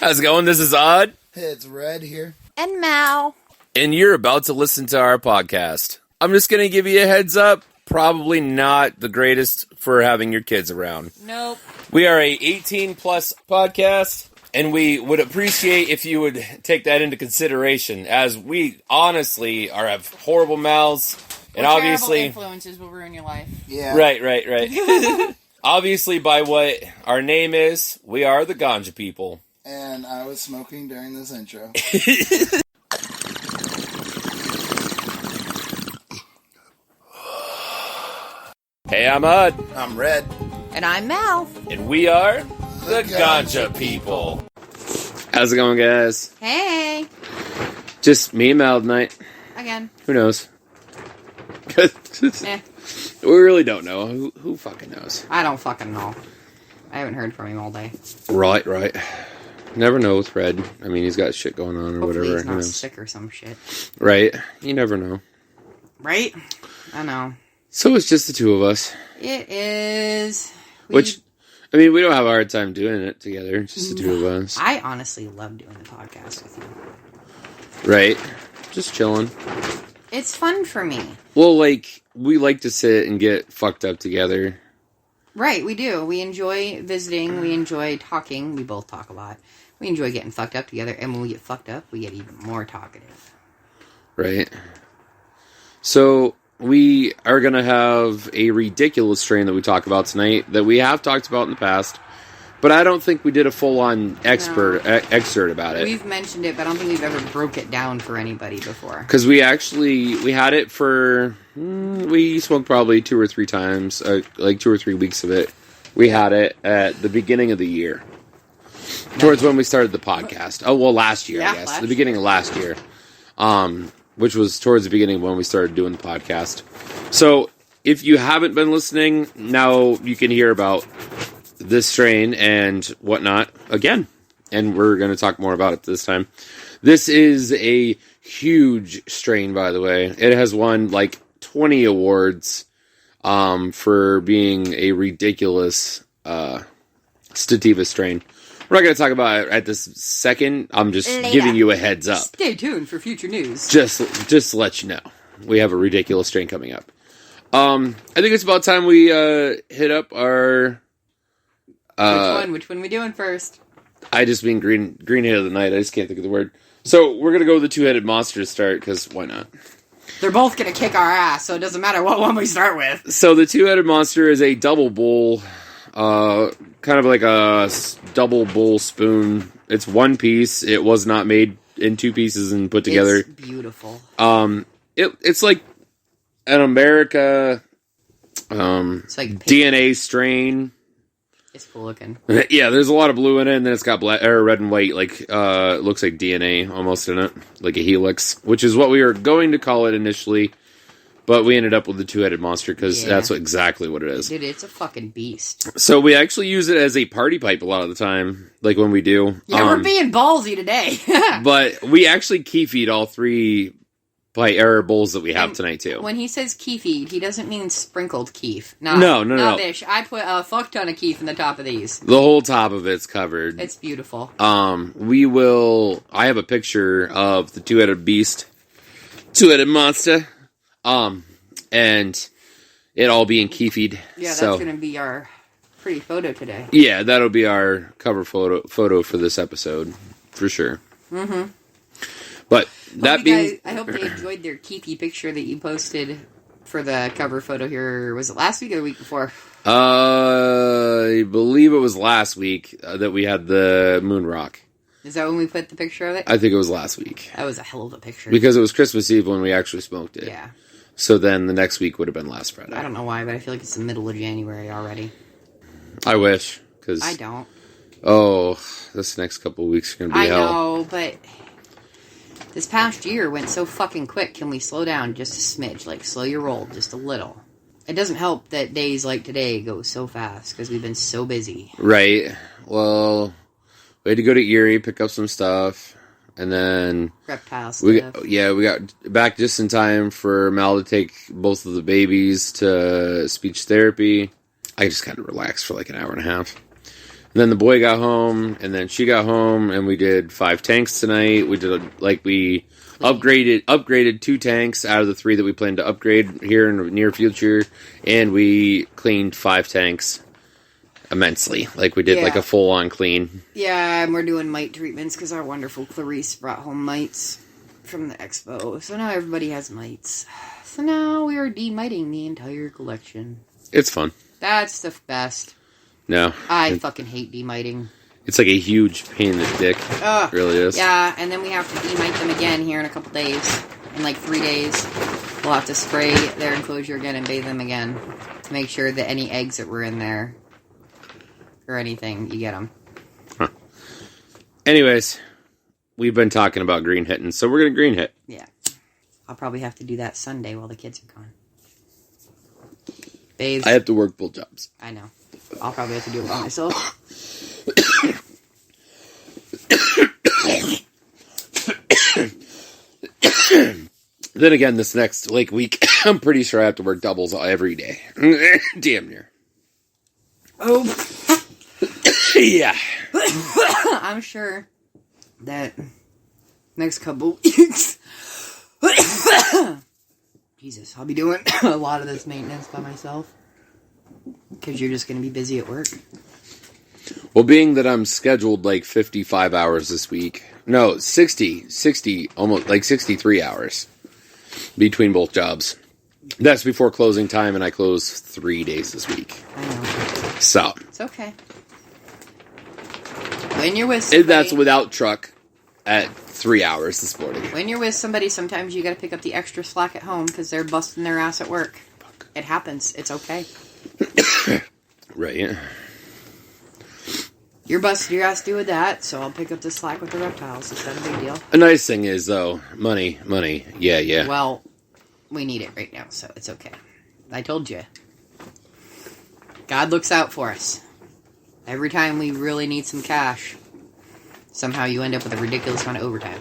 How's it going? This is Odd. Hey, it's Red here. And Mal. And you're about to listen to our podcast. I'm just going to give you a heads up. Probably not the greatest for having your kids around. Nope. We are a 18-plus podcast, and we would appreciate if you would take that into consideration, as we honestly have horrible mouths. And obviously, influences will ruin your life. Yeah. Right. Obviously, by what our name is, we are the Ganja people. And I was smoking during this intro. Hey, I'm Odd. I'm Red. And I'm Mal. And we are the Ganja people. How's it going, guys? Hey. Just me and Mal tonight. Again. Who knows? Eh. We really don't know. Who fucking knows? I don't fucking know. I haven't heard from him all day. Right. Never know with Red. I mean, he's got shit going on or Hopefully whatever. he's Who not knows? sick or some shit. Right. You never know. Right? I know. So it's just the two of us. It is. Which, I mean, we don't have a hard time doing it together. It's just the two of us. I honestly love doing the podcast with you. Right. Just chilling. It's fun for me. Well, we like to sit and get fucked up together. Right, we do. We enjoy visiting. We enjoy talking. We both talk a lot. We enjoy getting fucked up together. And when we get fucked up, we get even more talkative. Right. So, we are going to have a ridiculous strain that we talk about tonight that we have talked about in the past. But I don't think we did a full-on excerpt about it. We've mentioned it, but I don't think we've ever broke it down for anybody before. Because we had it for, we smoked probably 2 or 3 times, 2 or 3 weeks of it. We had it at the beginning of the year. Towards when we started the podcast. Oh, well, last year, I guess. The beginning of last year. Which was towards the beginning when we started doing the podcast. So, if you haven't been listening, now you can hear about this strain and whatnot again. And we're going to talk more about it this time. This is a huge strain, by the way. It has won 20 awards for being a ridiculous sativa strain. We're not going to talk about it at this second. I'm just giving you a heads up. Stay tuned for future news. Just to let you know. We have a ridiculous strain coming up. I think it's about time we hit up our... Which one we doing first? I just mean greenhead of the night. I just can't think of the word. So we're gonna go with the two-headed monster to start because why not? They're both gonna kick our ass, so it doesn't matter what one we start with. So the two-headed monster is a double bowl, kind of like a double bowl spoon. It's one piece. It was not made in 2 pieces and put together. It's beautiful. It's like an America, it's like DNA strain. It's cool looking. Yeah, there's a lot of blue in it, and then it's got black or red and white, it looks like DNA almost in it, like a helix, which is what we were going to call it initially, but we ended up with the two-headed monster because that's exactly what it is. Dude, it's a fucking beast. So we actually use it as a party pipe a lot of the time, like when we do. Yeah, we're being ballsy today. But we actually key feed all 3 bowls that we have tonight too. When he says key feed, he doesn't mean sprinkled keef. No, bitch. I put a fuck ton of keef in the top of these. The whole top of it's covered. It's beautiful. I have a picture of the two-headed beast, two-headed monster, and it all being key feed. Yeah, that's gonna be our pretty photo today. Yeah, that'll be our cover photo for this episode, for sure. Mm-hmm. But I hope they enjoyed their keefy picture that you posted for the cover photo here. Was it last week or the week before? I believe it was last week that we had the moon rock. Is that when we put the picture of it? I think it was last week. That was a hell of a picture. Because it was Christmas Eve when we actually smoked it. Yeah. So then the next week would have been last Friday. I don't know why, but I feel like it's the middle of January already. I wish. Cause, I don't. Oh, this next couple of weeks are going to be hell. I know, but... This past year went so fucking quick. Can we slow down just a smidge? Slow your roll just a little. It doesn't help that days like today go so fast because we've been so busy. Right. Well, we had to go to Erie, pick up some stuff, and then... Reptiles stuff. We got back just in time for Mal to take both of the babies to speech therapy. I just kind of relaxed for an hour and a half. And then the boy got home, and then she got home, and we did 5 tanks tonight. We did, we upgraded 2 tanks out of the 3 that we plan to upgrade here in the near future, and we cleaned 5 tanks immensely. Like, we did, like, a full-on clean. Yeah, and we're doing mite treatments, because our wonderful Clarice brought home mites from the expo. So now everybody has mites. So now we are demiting the entire collection. It's fun. That's the best. No. I fucking hate demiting. It's like a huge pain in the dick. It really is. Yeah, and then we have to demite them again here in a couple days. In like 3 days. We'll have to spray their enclosure again and bathe them again. To make sure that any eggs that were in there or anything, you get them. Huh. Anyways, we've been talking about green hitting, so we're going to green hit. Yeah. I'll probably have to do that Sunday while the kids are gone. Bathe. I have to work both jobs. I know. I'll probably have to do it by myself. Then again, this next week, I'm pretty sure I have to work doubles every day. Damn near. Oh. Yeah. I'm sure that next couple weeks... Jesus, I'll be doing a lot of this maintenance by myself. Because you're just going to be busy at work. Well, being that I'm scheduled 55 hours this week. No, 60, almost 63 hours between both jobs. That's before closing time, and I close 3 days this week. I know. So. It's okay. When you're with somebody... That's without truck at 3 hours this morning. When you're with somebody, sometimes you got to pick up the extra slack at home because they're busting their ass at work. It happens. It's okay. Right. You're busting your ass doing that, so I'll pick up the slack with the reptiles. It's not a big deal. A nice thing is, though, money. Yeah. Well, we need it right now, so it's okay. I told you. God looks out for us. Every time we really need some cash, somehow you end up with a ridiculous amount of overtime.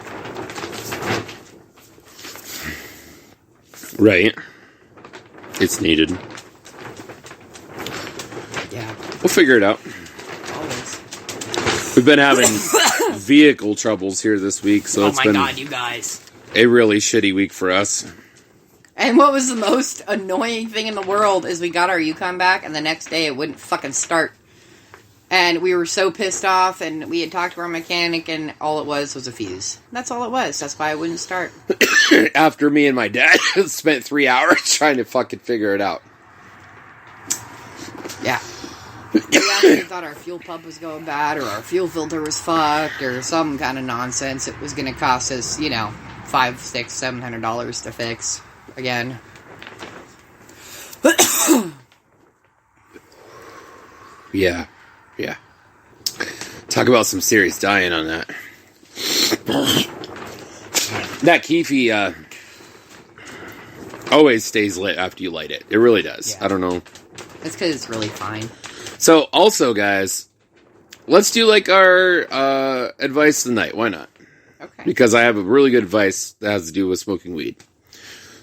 Right. It's needed. Yeah. We'll figure it out. Always. We've been having vehicle troubles here this week, so it's been God, you guys. a really shitty week for us. And what was the most annoying thing in the world is we got our Yukon back, and the next day it wouldn't fucking start. And we were so pissed off, and we had talked to our mechanic, and all it was a fuse. That's all it was. That's why it wouldn't start. After me and my dad spent 3 hours trying to fucking figure it out. Yeah. We actually thought our fuel pump was going bad, or our fuel filter was fucked, or some kind of nonsense. It was going to cost us, $500, $600, $700 to fix again. Yeah. Talk about some serious dying on that. That Keefy always stays lit after you light it. It really does. Yeah. I don't know. It's because it's really fine. So, also, guys, let's do our advice of the night. Why not? Okay. Because I have a really good advice that has to do with smoking weed.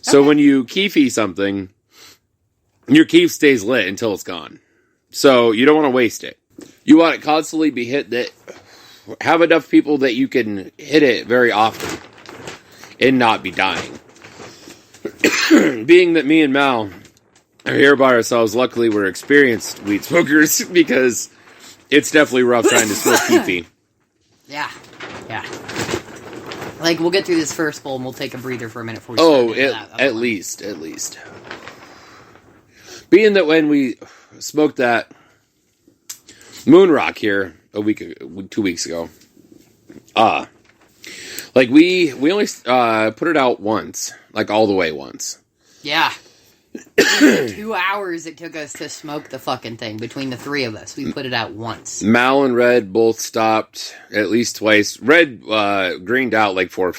So when you Keefy something, your Keef stays lit until it's gone. So you don't want to waste it. You want it constantly be hit that have enough people that you can hit it very often and not be dying. Being that me and Mal are here by ourselves, luckily we're experienced weed smokers because it's definitely rough trying to smoke Keefy. Yeah. We'll get through this first bowl and we'll take a breather for a minute before we start. At least. Being that when we smoked that Moon Rock here 2 weeks ago, we only put it out once, all the way once. Yeah. 2 hours it took us to smoke the fucking thing between the three of us. We put it out once. Mal and Red both stopped at least twice. Red greened out 4 or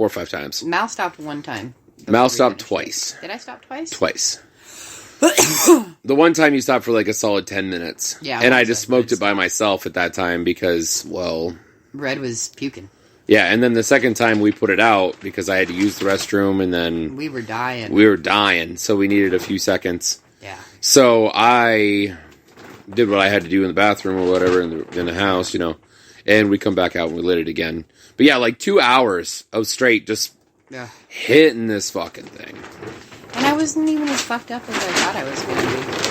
5 times. Mal stopped one time. Mal stopped twice. Did I stop twice? Twice. The one time you stopped for a solid 10 minutes. Yeah. And I just smoked it by myself at that time because, Red was puking. Yeah, and then the second time we put it out because I had to use the restroom and then... We were dying. So we needed a few seconds. Yeah. So I did what I had to do in the bathroom or whatever in the house, and we come back out and we lit it again. But yeah, like 2 hours of straight just hitting this fucking thing. And I wasn't even as fucked up as I thought I was going to be.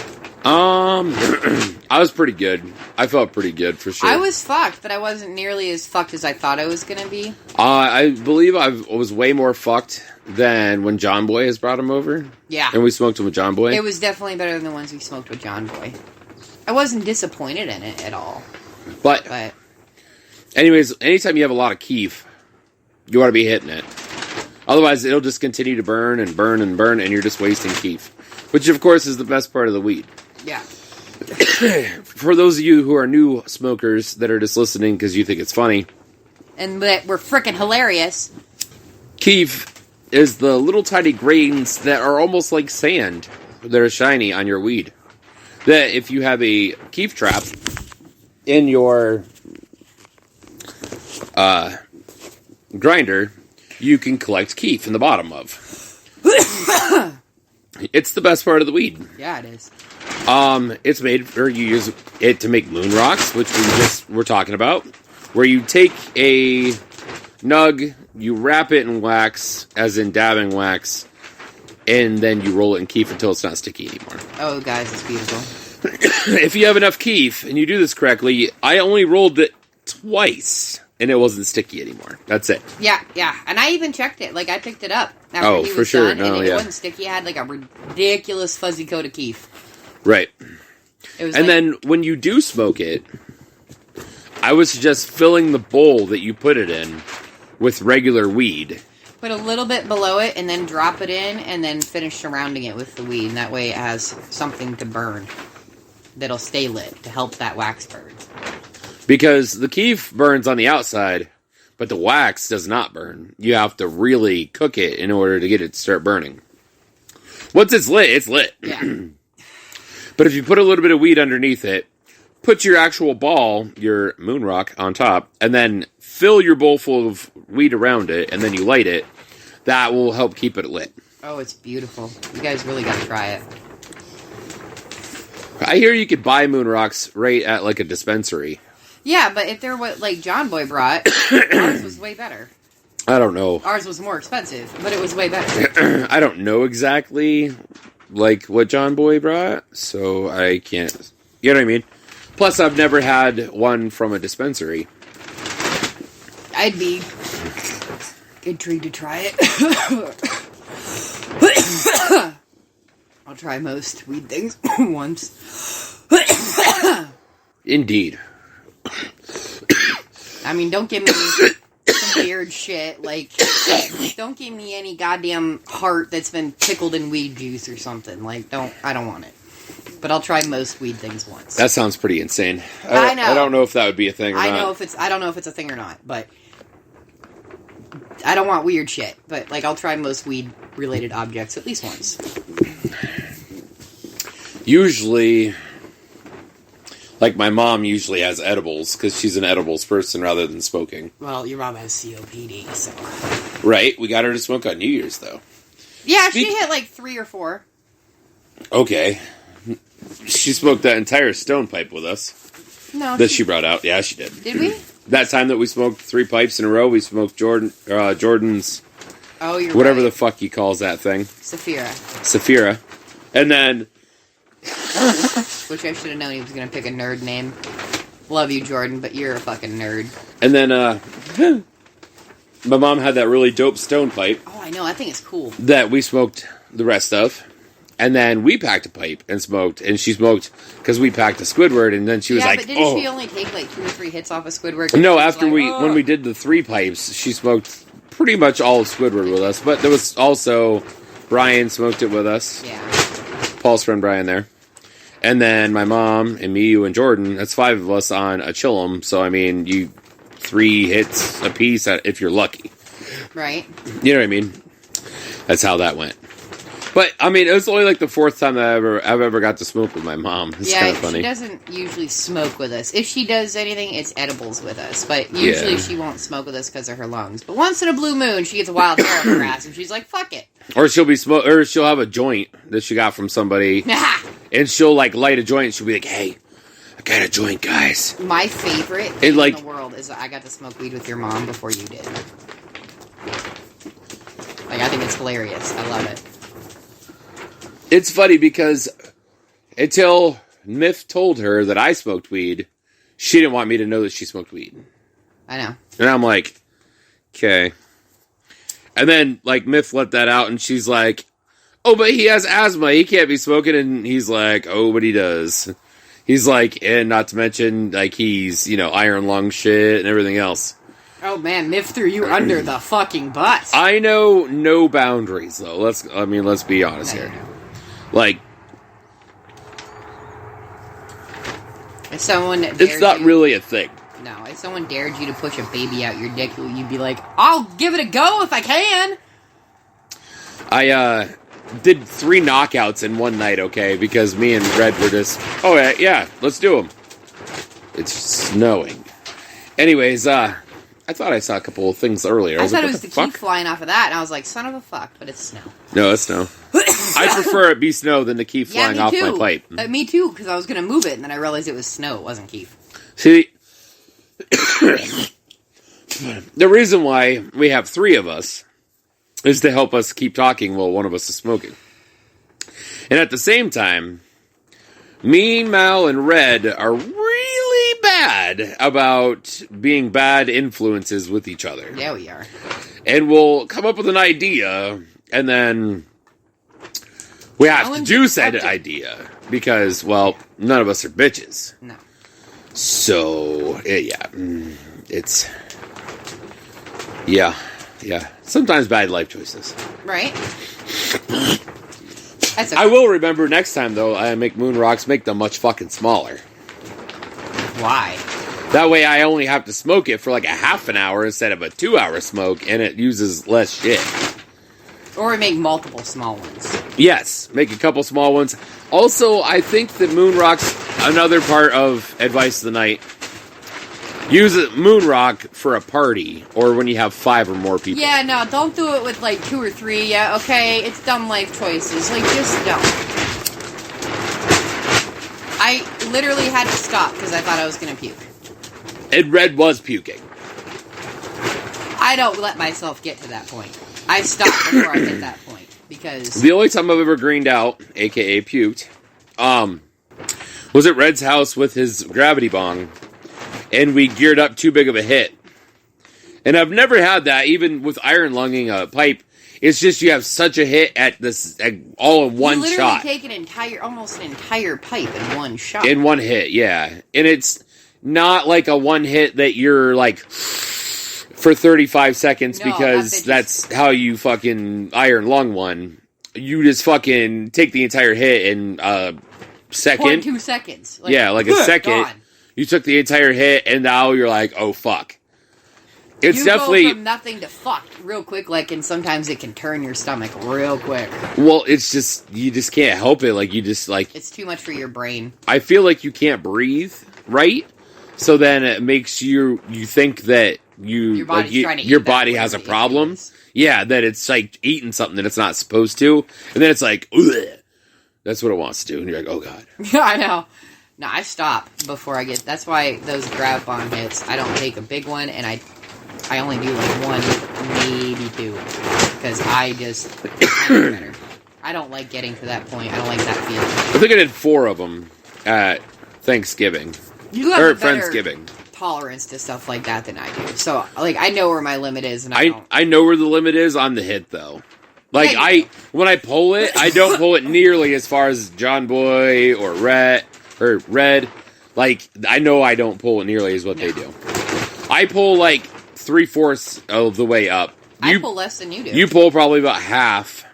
I was pretty good. I felt pretty good for sure. I was fucked, but I wasn't nearly as fucked as I thought I was going to be. I believe I was way more fucked than when John Boy has brought him over. Yeah. And we smoked him with John Boy. It was definitely better than the ones we smoked with John Boy. I wasn't disappointed in it at all. But anyways, anytime you have a lot of keef, you want to be hitting it. Otherwise, it'll just continue to burn and burn and burn, and you're just wasting keef. Which, of course, is the best part of the weed. Yeah. For those of you who are new smokers that are just listening because you think it's funny. And that we're freaking hilarious. Keef is the little tiny grains that are almost like sand that are shiny on your weed. That if you have a keef trap in your grinder, you can collect keef in the bottom of. It's the best part of the weed. Yeah, it is. It's made, or you use it to make moon rocks, which we just were talking about, where you take a nug, you wrap it in wax, as in dabbing wax, and then you roll it in keef until it's not sticky anymore. Oh, guys, it's beautiful. If you have enough keef, and you do this correctly, I only rolled it twice, and it wasn't sticky anymore. That's it. Yeah. And I even checked it. Like, I picked it up after he was for sure. done, and it wasn't sticky. It had, like, a ridiculous fuzzy coat of keef. Right. It was and then, when you do smoke it, I would suggest filling the bowl that you put it in with regular weed. Put a little bit below it, and then drop it in, and then finish surrounding it with the weed. And that way it has something to burn that'll stay lit to help that wax burn. Because the keef burns on the outside, but the wax does not burn. You have to really cook it in order to get it to start burning. Once it's lit, it's lit. Yeah. But if you put a little bit of weed underneath it, put your actual ball, your moon rock, on top, and then fill your bowl full of weed around it, and then you light it, that will help keep it lit. Oh, it's beautiful. You guys really gotta try it. I hear you could buy moon rocks right at, like, a dispensary. Yeah, but if they're what, like, John Boy brought, ours was way better. I don't know. Ours was more expensive, but it was way better. I don't know exactly, like, what John Boy brought, so I can't... You know what I mean? Plus, I've never had one from a dispensary. I'd be intrigued to try it. I'll try most weed things once. Indeed. I mean, don't give me some weird shit, like, don't give me any goddamn heart that's been pickled in weed juice or something. Like, I don't want it. But I'll try most weed things once. That sounds pretty insane. I know. I don't know if that would be a thing or not. I don't know if it's a thing or not, but I don't want weird shit. But, like, I'll try most weed-related objects at least once. Usually, like, my mom usually has edibles, because she's an edibles person rather than smoking. Well, your mom has COPD, so... Right, we got her to smoke on New Year's, though. Yeah, she hit, like, 3 or 4. Okay. She smoked that entire stone pipe with us. No, that she brought out. Yeah, she did. Did we? That time that we smoked 3 pipes in a row, we smoked Jordan's... Oh, you're whatever right. the fuck he calls that thing. Saphira. And then... Which I should have known he was going to pick a nerd name. Love you, Jordan, but you're a fucking nerd. And then, my mom had that really dope stone pipe. Oh, I know. I think it's cool. That we smoked the rest of. And then we packed a pipe and smoked. And she smoked because we packed a Squidward. And then she was like, but didn't she only take like 2 or 3 hits off of Squidward? No, after when we did the 3 pipes, she smoked pretty much all of Squidward with us. But there was also Brian smoked it with us. Yeah. Paul's friend Brian there. And then my mom and me, you and Jordan, that's 5 of us on a chillum. So, I mean, 3 hits a piece if you're lucky. Right. You know what I mean? That's how that went. But, I mean, it was only like the 4th time that I've ever got to smoke with my mom. It's kind of funny. She doesn't usually smoke with us. If she does anything, it's edibles with us. But usually she won't smoke with us because of her lungs. But once in a blue moon, she gets a wild hair up her ass, and she's like, fuck it. Or she'll have a joint that she got from somebody, and she'll, like, light a joint, and she'll be like, hey, got a joint, guys. My favorite thing in the world is that I got to smoke weed with your mom before you did. Like, I think it's hilarious. I love it. It's funny because until Miff told her that I smoked weed, she didn't want me to know that she smoked weed. I know. And I'm like, okay. And then, like, Miff let that out, and she's like, oh, but he has asthma. He can't be smoking. And he's like, oh, but he does. He's like, and not to mention, like, he's, iron lung shit and everything else. Oh, man, Miff threw you under the fucking bus. I know no boundaries, though. Let's be honest here. Like, if someone it's not really a thing. No, if someone dared you to push a baby out your dick, you'd be like, I'll give it a go if I can. I did 3 knockouts in one night, okay? Because me and Red were just, yeah, let's do them. It's snowing. Anyways, I thought I saw a couple of things earlier. I thought it was the keef flying off of that, and I was like, son of a fuck, but it's snow. No, it's snow. I prefer it be snow than the keef flying off my pipe. Me too, because I was going to move it, and then I realized it was snow, it wasn't keef. See, the reason why we have 3 of us is to help us keep talking while one of us is smoking. And at the same time, me, Mal, and Red are really bad about being bad influences with each other. Yeah, we are. And we'll come up with an idea, and then we have to do said idea. Because, well, none of us are bitches. No. So, yeah, it's... Yeah. Sometimes bad life choices. Right. That's okay. I will remember next time, though, I make moon rocks, make them much fucking smaller. Why? That way I only have to smoke it for like a half an hour instead of a 2-hour smoke, and it uses less shit. Or we make multiple small ones. Yes, make a couple small ones. Also, I think that moon rocks, another part of advice of the night, use a moon rock for a party, or when you have 5 or more people. Yeah, no, don't do it with like 2 or 3, yeah, okay? It's dumb life choices. Like, just don't. I literally had to stop because I thought I was going to puke. And Red was puking. I don't let myself get to that point. I stopped before I hit that point, because... The only time I've ever greened out, a.k.a. puked, was at Red's house with his gravity bong. And we geared up too big of a hit. And I've never had that, even with iron lunging a pipe. It's just you have such a hit at this, all in one shot. You literally take almost an entire pipe in one shot. In one hit, yeah. And it's not like a one hit that you're like, for 35 seconds, because that's how you fucking iron lung one. You just fucking take the entire hit in a second. 0.2 seconds. Like, yeah, like a second. Gone. You took the entire hit, and now you're like, oh, fuck. It's definitely... go from nothing to fuck real quick, and sometimes it can turn your stomach real quick. Well, it's just, you just can't help it. Like, you just, like... It's too much for your brain. I feel like you can't breathe, right? So then it makes you think that your body has a problem. Yeah, that it's, like, eating something that it's not supposed to. And then it's like, ugh. That's what it wants to do. And you're like, oh, God. Yeah, I know. No, I stop before I get... That's why those grab bomb hits, I don't take a big one, and I only do like 1, maybe 2. Because I know better. I don't like getting to that point. I don't like that feeling. I think I did 4 of them at Thanksgiving. You have a better Friendsgiving tolerance to stuff like that than I do. So, like, I know where my limit is, and I know where the limit is on the hit, though. Like, when I pull it, I don't pull it nearly as far as John Boy or Red. Like, I know I don't pull it nearly as what they do. I pull, like, 3/4 of the way up. I pull less than you do. You pull probably about half.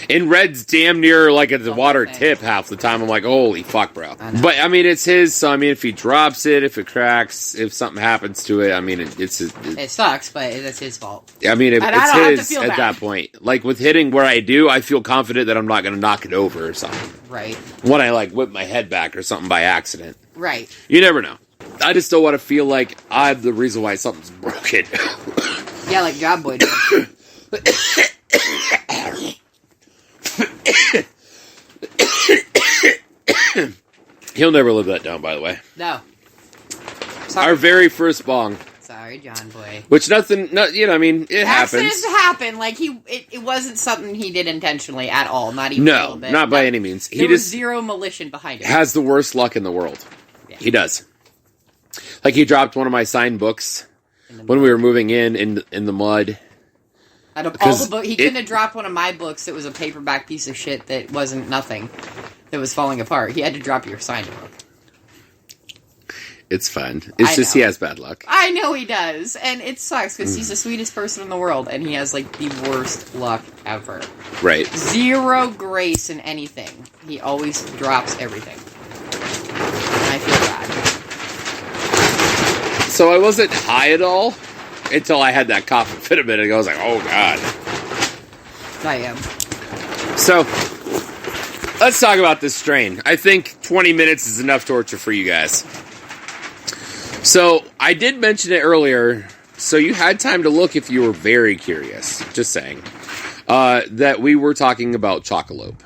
And Red's damn near, like, at the water tip half the time. I'm like, holy fuck, bro. But, I mean, it's his, so, I mean, if he drops it, if it cracks, if something happens to it, I mean, it sucks, but it's his fault. I mean, it's his at that point. Like, with hitting where I do, I feel confident that I'm not going to knock it over or something. Right. When I, like, whip my head back or something by accident. Right. You never know. I just don't want to feel like I'm the reason why something's broken. Yeah, like Job Boy does. He'll never live that down, by the way. No. Our very first bong. Sorry, John boy. Which nothing, I mean, it happens. Accidents happen. Like, it wasn't something he did intentionally at all. Not even a little bit. Not by any means. There was zero malicious behind it. Has the worst luck in the world. Yeah. He does. Like, he dropped one of my signed books when we were moving in the mud. Out of all the books, he couldn't have dropped one of my books that was a paperback piece of shit that wasn't nothing, that was falling apart. He had to drop your signed book. It's fine. It's just he has bad luck. I know he does, and it sucks because he's the sweetest person in the world, and he has like the worst luck ever. Right. Zero grace in anything. He always drops everything. And I feel bad. So I wasn't high at all until I had that coughing fit a minute ago. I was like, oh god. I am. So, let's talk about this strain. I think 20 minutes is enough torture for you guys. So, I did mention it earlier, so you had time to look if you were very curious. Just saying. That we were talking about Chocolope.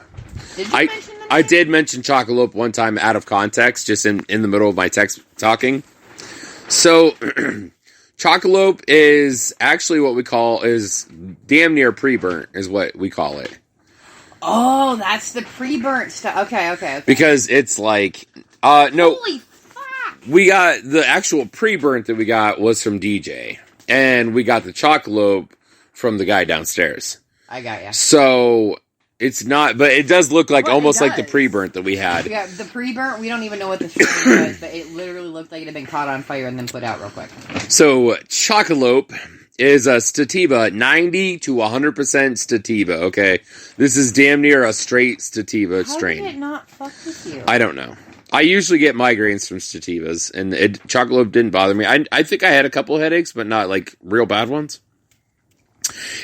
Did you mention the name? I did mention Chocolope one time out of context, just in the middle of my text talking. So, Chocolope is actually what we call, is damn near pre-burnt, is what we call it. Oh, that's the pre-burnt stuff. Okay. Because it's like, no. Holy fuck! We got, the actual pre-burnt that we got was from DJ. And we got the Chocolope from the guy downstairs. I got ya. So, it's not, but it does look like almost like the pre-burnt that we had. Yeah, the pre-burnt, we don't even know what the strain was, but it literally looked like it had been caught on fire and then put out real quick. So, Chocolope is a Stativa, 90 to 100% Stativa, okay? This is damn near a straight Stativa strain. How did it not fuck with you? I don't know. I usually get migraines from Stativas, and Chocolope didn't bother me. I think I had a couple headaches, but not, like, real bad ones.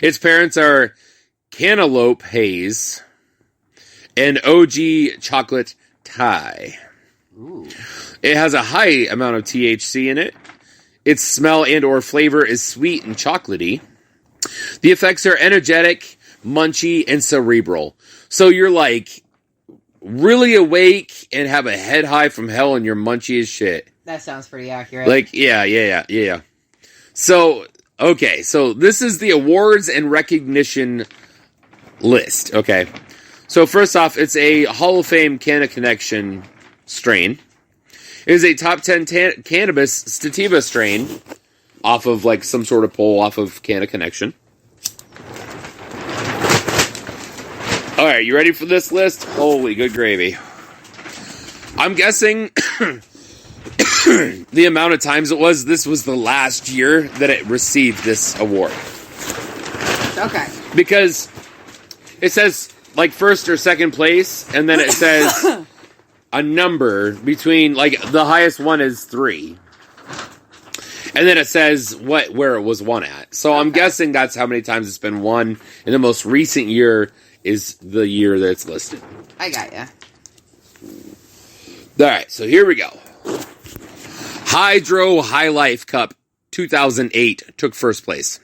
Its parents are Cantaloupe Haze and OG Chocolate Thai. Ooh. It has a high amount of THC in it. Its smell and or flavor is sweet and chocolatey. The effects are energetic, munchy, and cerebral. So you're like really awake and have a head high from hell and you're munchy as shit. That sounds pretty accurate. Like, yeah. So, okay, so this is the awards and recognition list, okay? So first off, it's a Hall of Fame Canna Connection strain. It is a top 10 cannabis Stativa strain off of like some sort of poll off of Canna Connection. Alright, you ready for this list? Holy good gravy. I'm guessing the amount of times this was the last year that it received this award. Okay. Because it says like first or second place, and then it says a number between, like, the highest one is 3. And then it says where it was won at. So I'm guessing that's how many times it's been won. And the most recent year is the year that it's listed. I got ya. Alright, so here we go. Hydro High Life Cup 2008 took first place.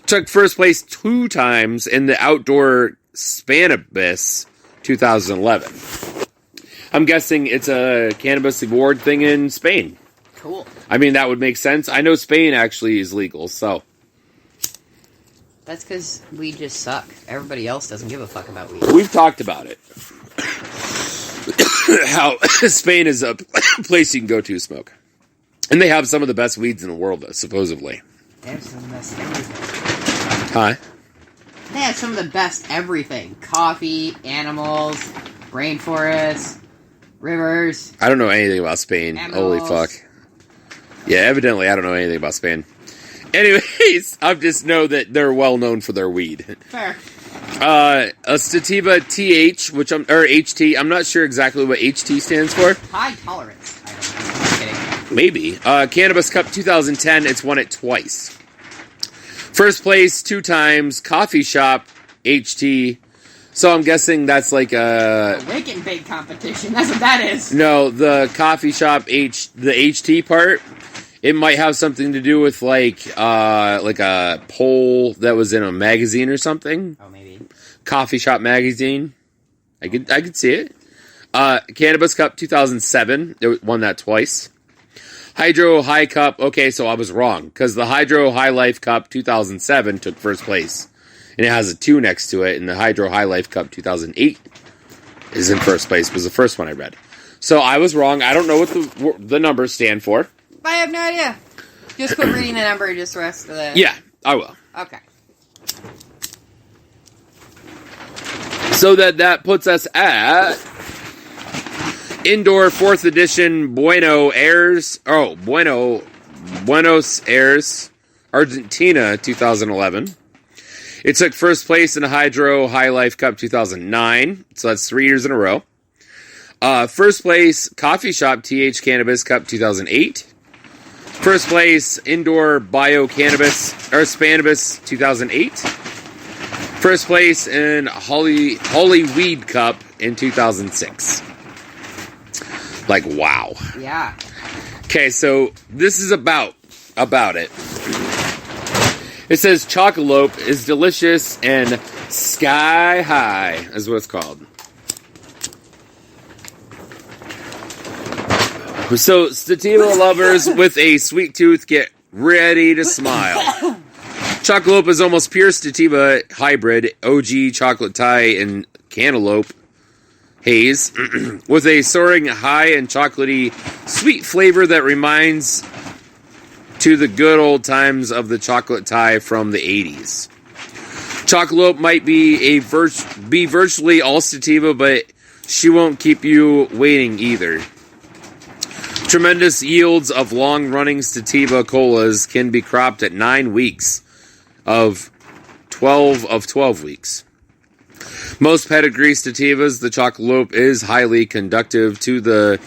Took first place 2 times in the Outdoor Spanibus 2011. I'm guessing it's a cannabis award thing in Spain. Cool. I mean, that would make sense. I know Spain actually is legal, so. That's because we just suck. Everybody else doesn't give a fuck about weed. We've talked about it. How Spain is a place you can go to smoke. And they have some of the best weeds in the world, supposedly. They have some of the best everything. Huh? They have some of the best everything. Coffee, animals, rainforests, rivers. I don't know anything about Spain. Animals. Holy fuck. Yeah, evidently I don't know anything about Spain. Anyways, I just know that they're well known for their weed. Fair. A Stativa TH, HT. I'm not sure exactly what HT stands for. High tolerance. I don't know. I'm just kidding. Maybe. Cannabis Cup 2010, it's won it twice. First place 2 times, Coffee Shop HT. So I'm guessing that's like a wake and bake competition. That's what that is. No, the Coffee Shop the HT part. It might have something to do with like a poll that was in a magazine or something. Oh, maybe. Coffee Shop magazine. I could see it. Cannabis Cup 2007. It won that twice. Hydro High Cup. Okay, so I was wrong because the Hydro High Life Cup 2007 took first place, and it has a 2 next to it. And the Hydro High Life Cup 2008 is in first place. Was the first one I read. So I was wrong. I don't know what the numbers stand for. I have no idea. Just quit reading the number. Just the rest of the. Yeah, I will. Okay. So that puts us at indoor 4th edition Buenos Aires, Argentina 2011. It took first place in the Hydro High Life Cup 2009, so that's 3 years in a row. First place Coffee Shop TH Cannabis Cup 2008. First place Indoor Bio Cannabis or Spanibus 2008. First place in Holly Weed Cup in 2006. Like, wow. Yeah. Okay, so this is about it. It says Chocolope is delicious and sky high, is what it's called. So, sativa lovers with a sweet tooth get ready to smile. Chocolope is almost pure sativa hybrid, OG chocolate Thai and cantaloupe haze, with a soaring high and chocolatey sweet flavor that reminds to the good old times of the chocolate Thai from the 80s. Chocolope might be virtually all sativa, but she won't keep you waiting either. Tremendous yields of long-running sativa colas can be cropped at 9 weeks of 12 weeks. Most pedigree sativas, the Chocolope is highly conductive to the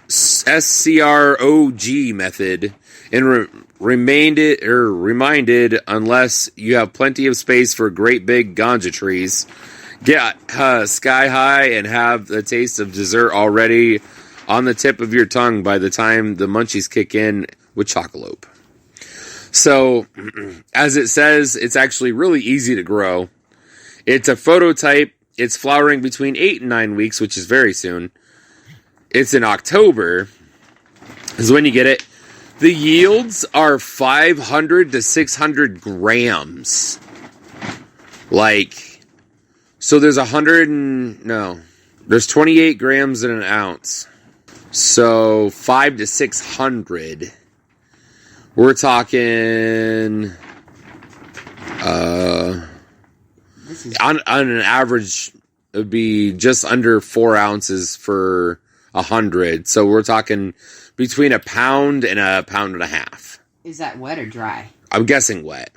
SCROG method and reminded unless you have plenty of space for great big ganja trees. Get sky high and have the taste of dessert already on the tip of your tongue by the time the munchies kick in with Chocolope. So, as it says, it's actually really easy to grow. It's a phototype. It's flowering between 8 and 9 weeks, which is very soon. It's in October, is when you get it. The yields are 500 to 600 grams. Like, so there's 28 grams in an ounce. So 5 to 600. We're talking on an average it would be just under 4 ounces for 100. So we're talking between a pound and a pound and a half. Is that wet or dry? I'm guessing wet.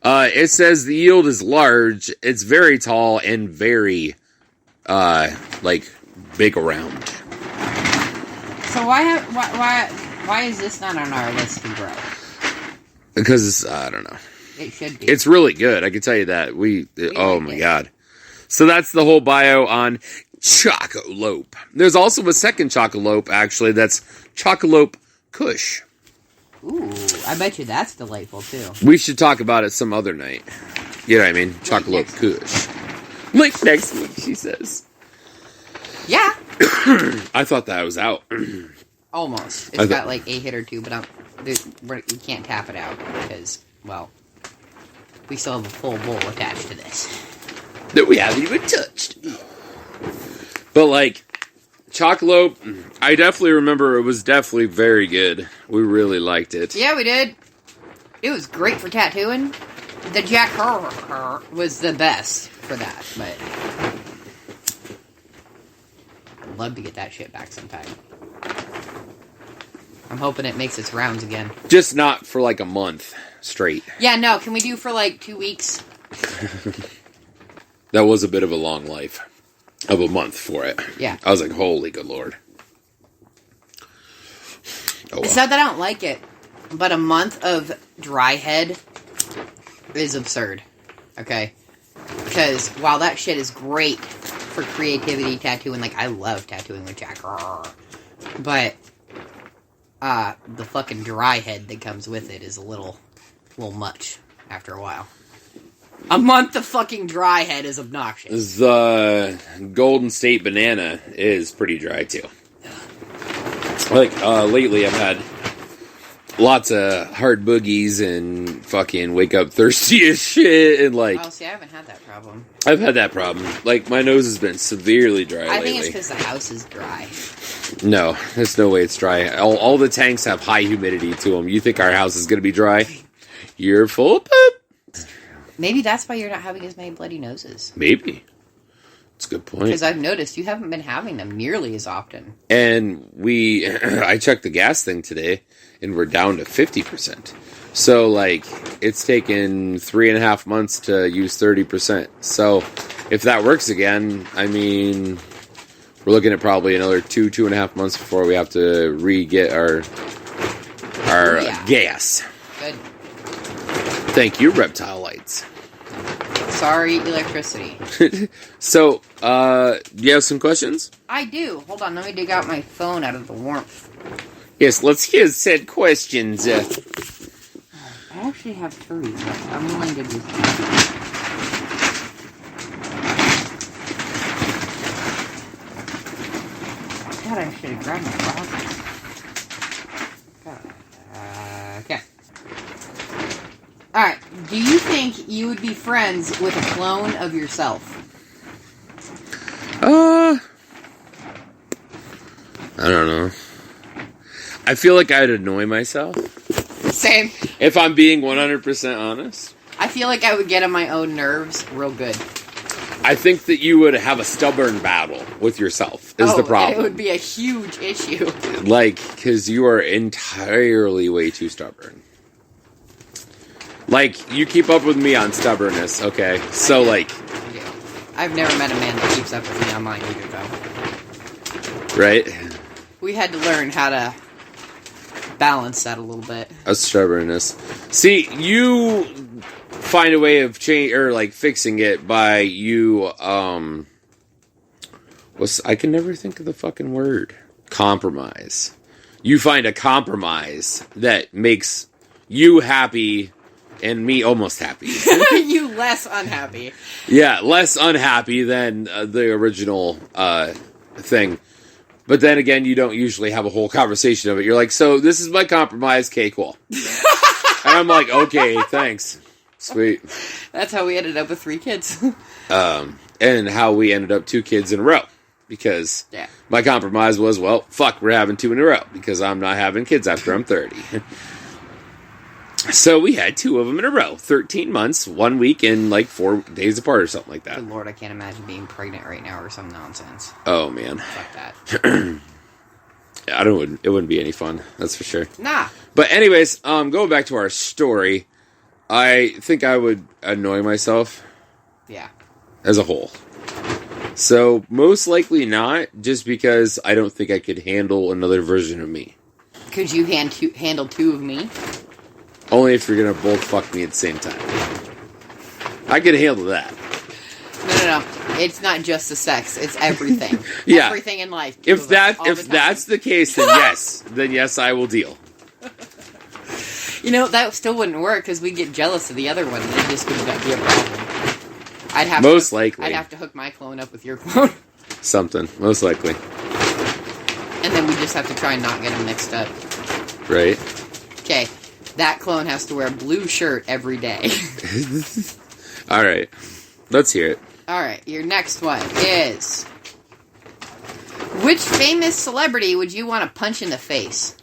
It says the yield is large. It's very tall and very big around. So why is this not on our list to grow? Because I don't know. It should be. It's really good. I can tell you that. Oh my god. So that's the whole bio on Chocolope. There's also a second Chocolope actually. That's Chocolope Kush. Ooh, I bet you that's delightful too. We should talk about it some other night. You know what I mean? Chocolope Kush. Like next week, she says. Yeah. I thought that was out. Almost. It's got like a hit or two, but we can't tap it out because, well, we still have a full bowl attached to this. That we haven't even touched. But like, Chocolope, I definitely remember it was definitely very good. We really liked it. Yeah, we did. It was great for tattooing. The Jack Her was the best for that, but I'd love to get that shit back sometime. I'm hoping it makes its rounds again. Just not for like a month straight. Yeah, no, can we do for like 2 weeks? That was a bit of a long life. Of a month for it. Yeah. I was like, holy good lord. Oh, well. It's not that I don't like it, but a month of dry head is absurd. Okay? Because while that shit is great for creativity tattooing, like I love tattooing with Jack, but the fucking dry head that comes with it is a little much after a while. A month of fucking dry head is obnoxious. The Golden State banana is pretty dry too. Like lately, I've had lots of hard boogies and fucking wake up thirsty as shit and like. Oh, see, I haven't had that problem. I've had that problem. Like my nose has been severely dry lately. I think it's because the house is dry. No, there's no way it's dry. All the tanks have high humidity to them. You think our house is going to be dry? You're full of poop. Maybe that's why you're not having as many bloody noses. Maybe. That's a good point. Because I've noticed you haven't been having them nearly as often. And I checked the gas thing today, and we're down to 50%. So, like, it's taken 3.5 months to use 30%. So, if that works again, I mean, we're looking at probably another 2.5 months before we have to re-get our gas. Good. Thank you, Reptile Lights. Sorry, electricity. So, you have some questions? I do. Hold on, let me dig out my phone out of the warmth. Yes, let's hear said questions. I actually have 3 left. I'm willing to do that. God, I should have grabbed my glasses. Okay. Alright, do you think you would be friends with a clone of yourself? I don't know. I feel like I'd annoy myself. Same. If I'm being 100% honest. I feel like I would get on my own nerves real good. I think that you would have a stubborn battle with yourself, is the problem. It would be a huge issue. Like, because you are entirely way too stubborn. Like, you keep up with me on stubbornness, okay? So, like... Yeah. I've never met a man that keeps up with me on mine either, though. Right? We had to learn how to balance that a little bit. A stubbornness. See, you find a way of fixing it by you, I can never think of the fucking word. Compromise. You find a compromise that makes you happy... and me almost happy. You less unhappy. Yeah, less unhappy than the original thing. But then again, you don't usually have a whole conversation of it. You're like, so this is my compromise. Okay, cool. And I'm like, okay, thanks. Sweet. That's how we ended up with 3 kids. And how we ended up 2 kids in a row. Because my compromise was, well, fuck, we're having 2 in a row. Because I'm not having kids after I'm 30. So we had 2 of them in a row. 13 months, 1 week, and like 4 days apart or something like that. Good Lord, I can't imagine being pregnant right now or some nonsense. Oh, man. Fuck that. It wouldn't be any fun. That's for sure. Nah. But anyways, going back to our story, I think I would annoy myself. Yeah. As a whole. So, most likely not, just because I don't think I could handle another version of me. Could you handle 2 of me? Only if you're gonna both fuck me at the same time. I could handle that. No. It's not just the sex. It's everything. Yeah. Everything in life. If that's the case, then yes. Then yes, I will deal. You know, that still wouldn't work because we'd get jealous of the other one and it just wouldn't be a problem. I'd have to hook my clone up with your clone. Something. Most likely. And then we just have to try and not get them mixed up. Right. Okay. That clone has to wear a blue shirt every day. Alright. Let's hear it. Alright, your next one is... which famous celebrity would you want to punch in the face?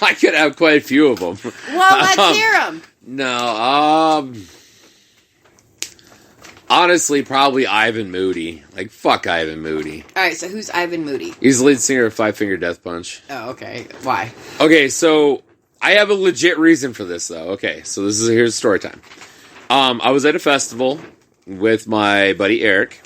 I could have quite a few of them. Well, let's hear them. No, honestly, probably Ivan Moody. Like, fuck Ivan Moody. Alright, so who's Ivan Moody? He's the lead singer of Five Finger Death Punch. Oh, okay. Why? Okay, so... I have a legit reason for this, though. Okay, so here's story time. I was at a festival with my buddy Eric,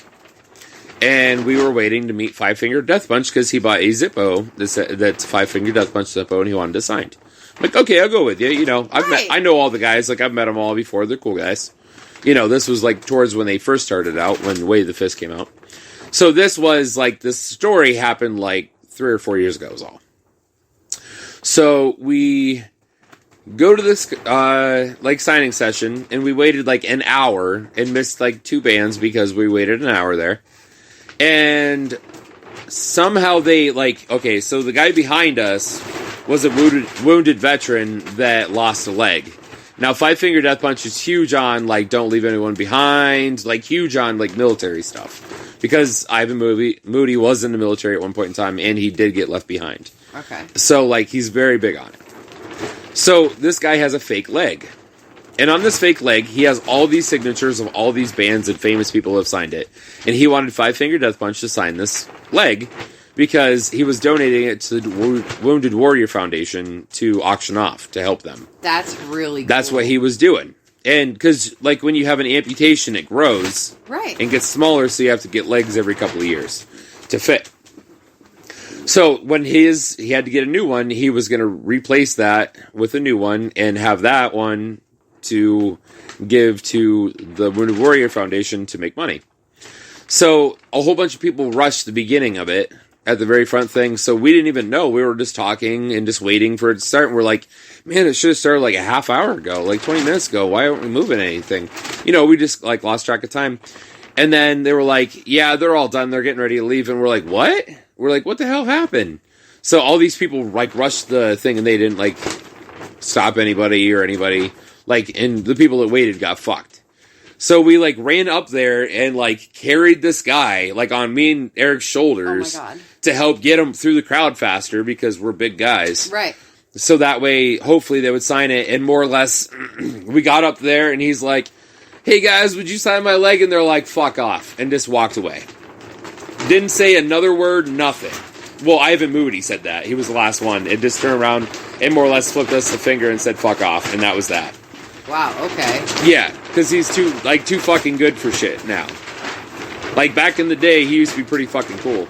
and we were waiting to meet Five Finger Death Punch because he bought a Zippo that's Five Finger Death Punch Zippo, and he wanted it signed. I'm like, okay, I'll go with you. You know, I know all the guys. Like, I've met them all before. They're cool guys. You know, this was like towards when they first started out, when Way the Fist came out. So this was like this story happened like 3 or 4 years ago. Was all. So we go to this signing session, and we waited like an hour and missed like 2 bands because we waited an hour there. And somehow they so the guy behind us was a wounded veteran that lost a leg. Now, 5-finger death punch is huge on, like, don't leave anyone behind, like, huge on, like, military stuff. Because Ivan Moody was in the military at one point in time, and he did get left behind. Okay. So, like, he's very big on it. So, this guy has a fake leg. And on this fake leg, he has all these signatures of all these bands and famous people who have signed it. And he wanted 5-finger death punch to sign this leg, because he was donating it to the Wounded Warrior Foundation to auction off to help them. That's really cool. That's what he was doing. And because, like, when you have an amputation, it grows. Right. And gets smaller, so you have to get legs every couple of years to fit. So when he had to get a new one, he was going to replace that with a new one and have that one to give to the Wounded Warrior Foundation to make money. So a whole bunch of people rushed the beginning of it at the very front thing, so we didn't even know. We were just talking and just waiting for it to start, and we're like, man, it should have started like a half hour ago, like 20 minutes ago. Why aren't we moving anything? You know, we just like lost track of time. And then they were like, yeah, they're all done. They're getting ready to leave. And we're like, what? We're like, what the hell happened? So all these people like rushed the thing, and they didn't like stop anybody or anybody. Like, and the people that waited got fucked. So we, like, ran up there and, like, carried this guy, like, on me and Eric's shoulders to help get him through the crowd faster because we're big guys. Right. So that way, hopefully, they would sign it. And more or less, we got up there and he's like, hey, guys, would you sign my leg? And they're like, fuck off. And just walked away. Didn't say another word, nothing. Well, Ivan Moody said that. He was the last one. It just turned around and more or less flipped us the finger and said, fuck off. And that was that. Wow, okay. Yeah, because he's too fucking good for shit now. Like, back in the day, he used to be pretty fucking cool.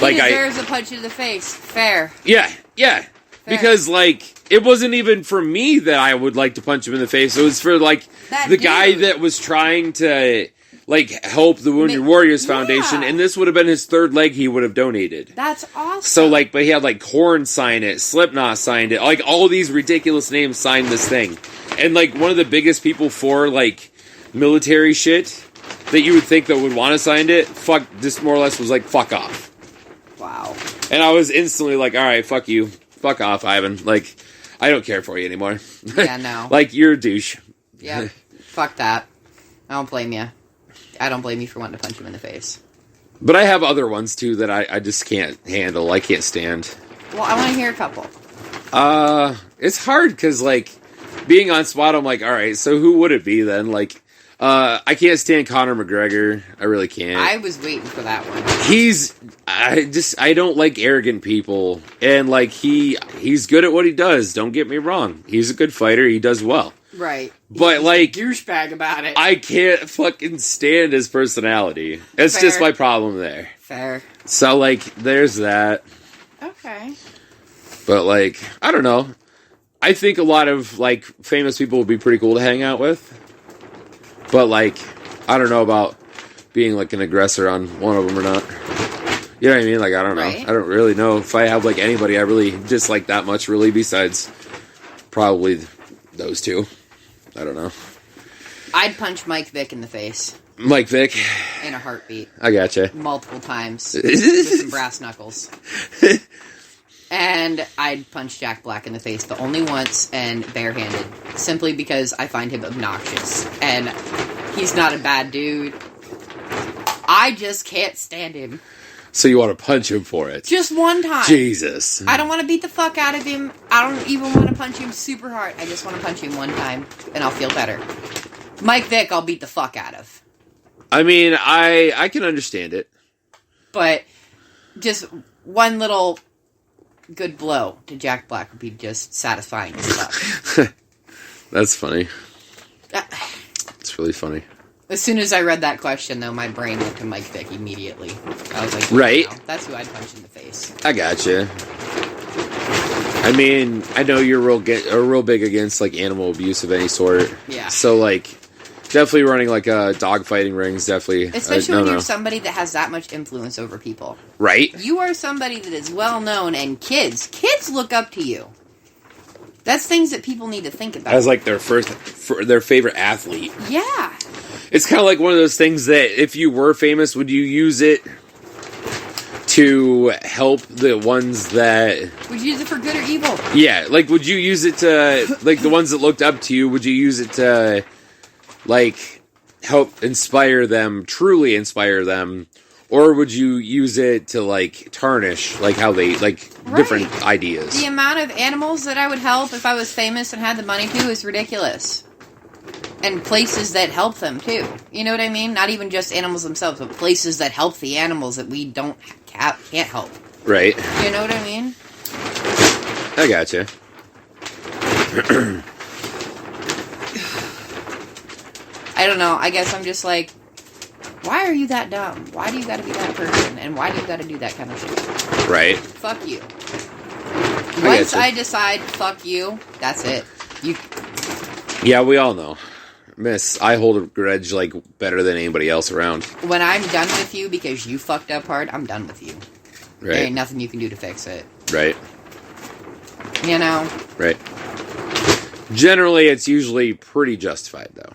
Like, he deserves a punch in the face. Fair. Yeah. Fair. Because, like, it wasn't even for me that I would like to punch him in the face. It was for, like, the guy that was trying to, like, help the Wounded Warriors Foundation, and this would have been his third leg he would have donated. That's awesome. So, like, but he had, like, Korn sign it, Slipknot signed it, like, all these ridiculous names signed this thing. And, like, one of the biggest people for, like, military shit that you would think that would want to sign it, just more or less was like, fuck off. Wow. And I was instantly like, alright, fuck you. Fuck off, Ivan. Like, I don't care for you anymore. Yeah, no. Like, you're a douche. Yeah, fuck that. I don't blame you. I don't blame you for wanting to punch him in the face. But I have other ones, too, that I just can't handle. I can't stand. Well, I want to hear a couple. It's hard, because, like, being on spot, I'm like, alright, so who would it be, then? Like, I can't stand Conor McGregor. I really can't. I was waiting for that one. I don't like arrogant people. And, like, he's good at what he does. Don't get me wrong. He's a good fighter. He does well. Right. But, he's like, a douchebag about it. I can't fucking stand his personality. It's just my problem there. Fair. So, like, there's that. Okay. But, like, I don't know. I think a lot of, like, famous people would be pretty cool to hang out with. But, like, I don't know about being, like, an aggressor on one of them or not. You know what I mean? Like, I don't know. Right. I don't really know if I have, like, anybody I really dislike that much, really, besides probably those two. I don't know. I'd punch Mike Vick in the face. Mike Vick. In a heartbeat. I gotcha. Multiple times. With some brass knuckles. And I'd punch Jack Black in the face, but only once and barehanded. Simply because I find him obnoxious. And he's not a bad dude. I just can't stand him. So you want to punch him for it? Just one time. Jesus. I don't want to beat the fuck out of him. I don't even want to punch him super hard. I just want to punch him one time, and I'll feel better. Mike Vick, I'll beat the fuck out of. I mean, I can understand it. But just one little good blow to Jack Black would be just satisfying as fuck. That's funny. It's really funny. As soon as I read that question, though, my brain went to Mike Vick immediately. I was like, right? No, that's who I'd punch in the face. I gotcha. I mean, I know you're real big against, like, animal abuse of any sort. Yeah. So, like, definitely running, like, dog fighting rings, definitely. Especially when you're somebody that has that much influence over people. Right? You are somebody that is well known, and kids look up to you. That's things that people need to think about. As, like, their favorite athlete. Yeah. It's kind of like one of those things that if you were famous, would you use it to help the ones that... Would you use it for good or evil? Yeah, like, would you use it to... Like, the ones that looked up to you, would you use it to, like, help inspire them, truly inspire them? Or would you use it to, like, tarnish, like, how they, like, different ideas? The amount of animals that I would help if I was famous and had the money to is ridiculous. And places that help them, too. You know what I mean? Not even just animals themselves, but places that help the animals that we can't help. Right. You know what I mean? I gotcha. I don't know. I guess I'm just like, why are you that dumb? Why do you gotta be that person? And why do you gotta do that kind of shit? Right. Fuck you. Once I decide, fuck you, that's it. Yeah, we all know. Miss, I hold a grudge, like, better than anybody else around. When I'm done with you because you fucked up hard, I'm done with you. Right. There ain't nothing you can do to fix it. Right. You know? Right. Generally, it's usually pretty justified, though.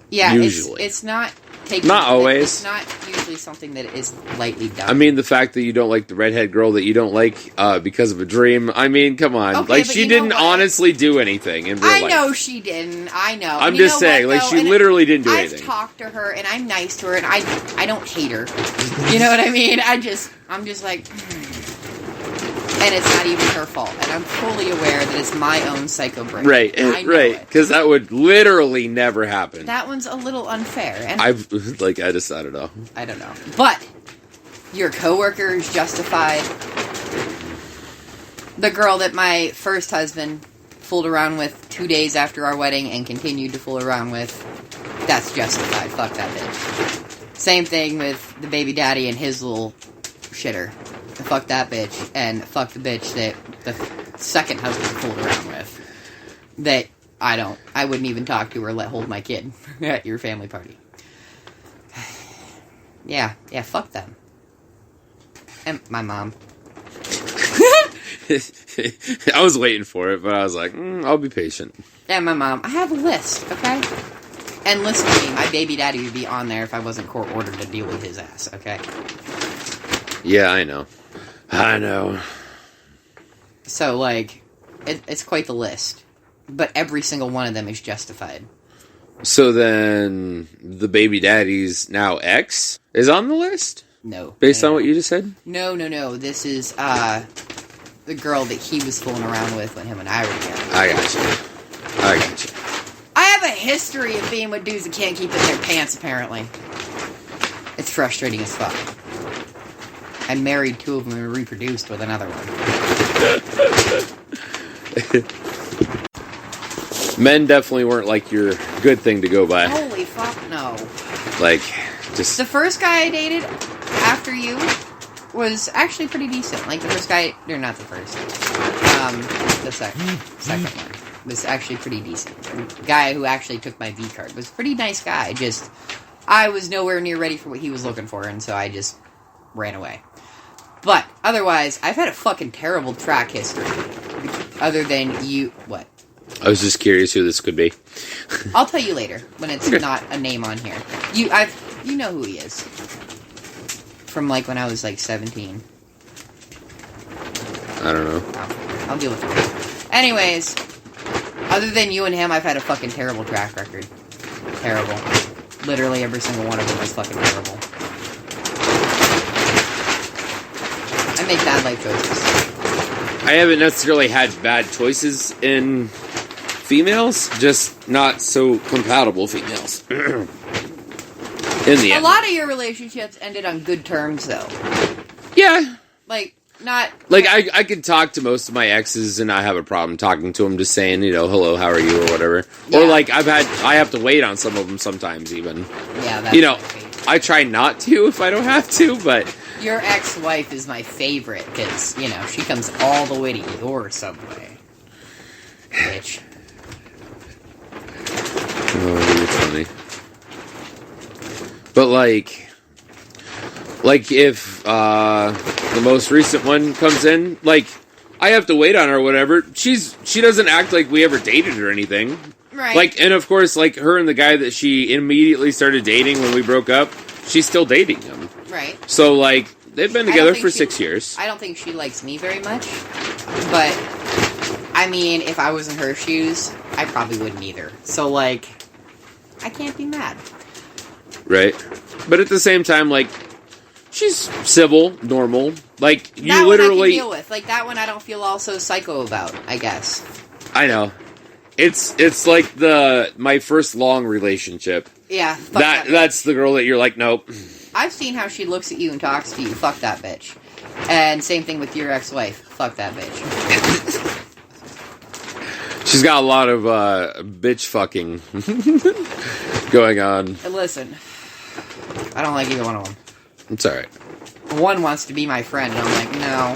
Yeah, usually. It's not taken... Not always. It's not usually something that is lightly done. I mean, the fact that you don't like the redhead girl that you don't like because of a dream, I mean, come on. Okay, like, she didn't honestly do anything in real life. I know she didn't. I know. I'm just saying, like, she literally didn't do anything. I've talked to her, and I'm nice to her, and I don't hate her. You know what I mean? I'm just like... And it's not even her fault. And I'm fully aware that it's my own psycho brain. Right, right. Because that would literally never happen. That one's a little unfair. And I don't know. I don't know. But your coworker is justified. The girl that my first husband fooled around with 2 days after our wedding and continued to fool around with, that's justified. Fuck that bitch. Same thing with the baby daddy and his little shitter. Fuck that bitch, and fuck the bitch that the second husband fooled around with. That I wouldn't even talk to or let hold my kid at your family party. Yeah, fuck them. And my mom. I was waiting for it, but I was like, I'll be patient. And my mom. I have a list, okay? And listen to me, my baby daddy would be on there if I wasn't court ordered to deal with his ass, okay? Yeah, I know. So, like, it's quite the list. But every single one of them is justified. So then, the baby daddy's now ex is on the list? No. Based on what you just said? No. This is, the girl that he was fooling around with when him and I were together. I got you. I have a history of being with dudes that can't keep in their pants, apparently. It's frustrating as fuck. I married 2 of them and reproduced with another one. Men definitely weren't, like, your good thing to go by. Holy fuck, no. Like, just... The first guy I dated after you was actually pretty decent. Like, the first guy... Or not the first. The second one was actually pretty decent. The guy who actually took my V card was a pretty nice guy. Just, I was nowhere near ready for what he was looking for, and so I just ran away. But, otherwise, I've had a fucking terrible track history. Other than you... What? I was just curious who this could be. I'll tell you later, when it's not a name on here. You know who he is. From, like, when I was, like, 17. I don't know. I'll deal with it. Anyways, other than you and him, I've had a fucking terrible track record. Terrible. Literally every single one of them was fucking terrible. I make bad life choices. I haven't necessarily had bad choices in females, just not so compatible females. In the end. A lot of your relationships ended on good terms, though. Yeah. Like, not... Like, I could talk to most of my exes and not have a problem talking to them, just saying, hello, how are you, or whatever. Yeah. Or, like, I have to wait on some of them sometimes, even. Yeah, that's I try not to if I don't have to, but... Your ex-wife is my favorite, because, she comes all the way to your subway. Bitch. Oh, you're funny. But, like if, the most recent one comes in, like, I have to wait on her or whatever, she doesn't act like we ever dated or anything. Right. Like, and of course, like, her and the guy that she immediately started dating when we broke up, she's still dating him. Right. So, like, They've been together for 6 years. I don't think she likes me very much. But, I mean, if I was in her shoes, I probably wouldn't either. So, like, I can't be mad. Right. But at the same time, like, she's civil, normal. Like, you that literally... one I can deal with. Like, that one I don't feel all so psycho about, I guess. I know. It's like my first long relationship. Yeah. That's the girl that you're like, nope. I've seen how she looks at you and talks to you. Fuck that bitch. And same thing with your ex-wife. Fuck that bitch. She's got a lot of bitch fucking going on. And listen, I don't like either one of them. It's alright. One wants to be my friend, and I'm like, no.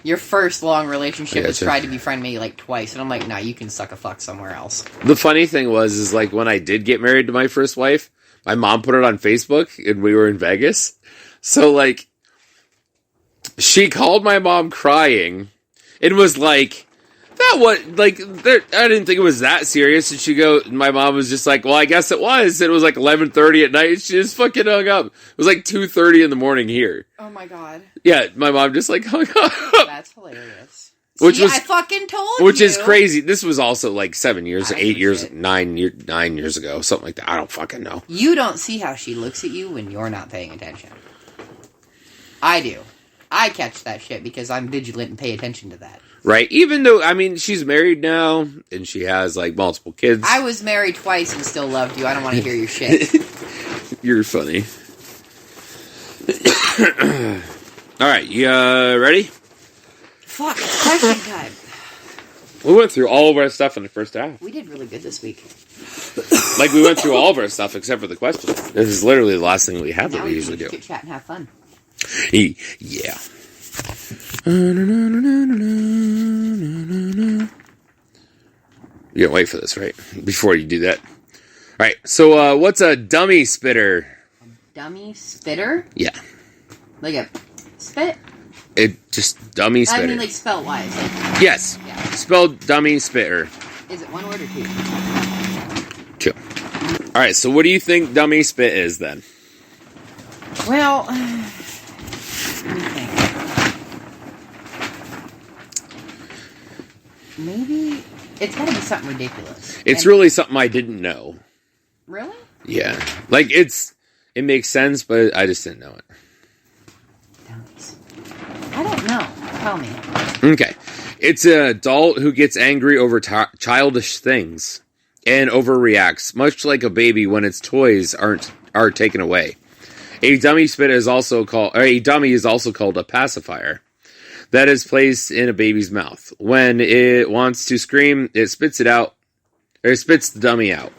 Your first long relationship has tried to befriend me like twice, and I'm like, nah, you can suck a fuck somewhere else. The funny thing is like when I did get married to my first wife, my mom put it on Facebook, and we were in Vegas. So, like, she called my mom crying, and was like, I didn't think it was that serious. And my mom was just like, well, I guess it was. And it was like 11:30 at night, and she just fucking hung up. It was like 2:30 in the morning here. Oh my god. Yeah, my mom just like hung up. That's hilarious. I fucking told you. Which is crazy. This was also like 7 years, 8 years, 9 years ago, something like that. I don't fucking know. You don't see how she looks at you when you're not paying attention. I do. I catch that shit because I'm vigilant and pay attention to that. Right? Even though, I mean, she's married now, and she has, like, multiple kids. I was married twice and still loved you. I don't want to hear your shit. You're funny. Alright, you ready? Fuck, it's question time. We went through all of our stuff in the first hour. We did really good this week. Like, we went through all of our stuff except for the questions. This is literally the last thing we have that we usually do. Chit chat and have fun. Yeah. You gotta wait for this, right? Before you do that. Alright, so what's a dummy spitter? A dummy spitter? Yeah. Like a spit? It just dummy spitter. I mean, like spell-wise. Like, yes. Yeah. Spelled dummy spitter. Is it one word or two? Two. Alright, so what do you think dummy spit is then? Well, let me think. Maybe it's gotta be something ridiculous. It's really something I didn't know. Really? Yeah. Like, it makes sense, but I just didn't know it. I don't know. Tell me. Okay. It's an adult who gets angry over childish things and overreacts, much like a baby when its toys are taken away. A dummy is also called a pacifier that is placed in a baby's mouth. When it wants to scream, it spits the dummy out.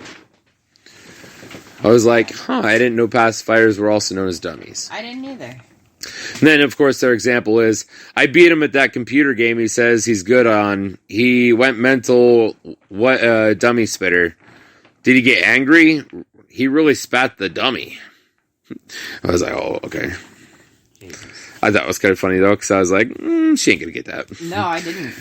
I was like, I didn't know pacifiers were also known as dummies. I didn't either. And then, of course, their example is, I beat him at that computer game he says he's good on. He went mental, dummy spitter. Did he get angry? He really spat the dummy. I was like, oh, okay. Jesus. I thought it was kind of funny, though, because I was like, she ain't going to get that. No, I didn't.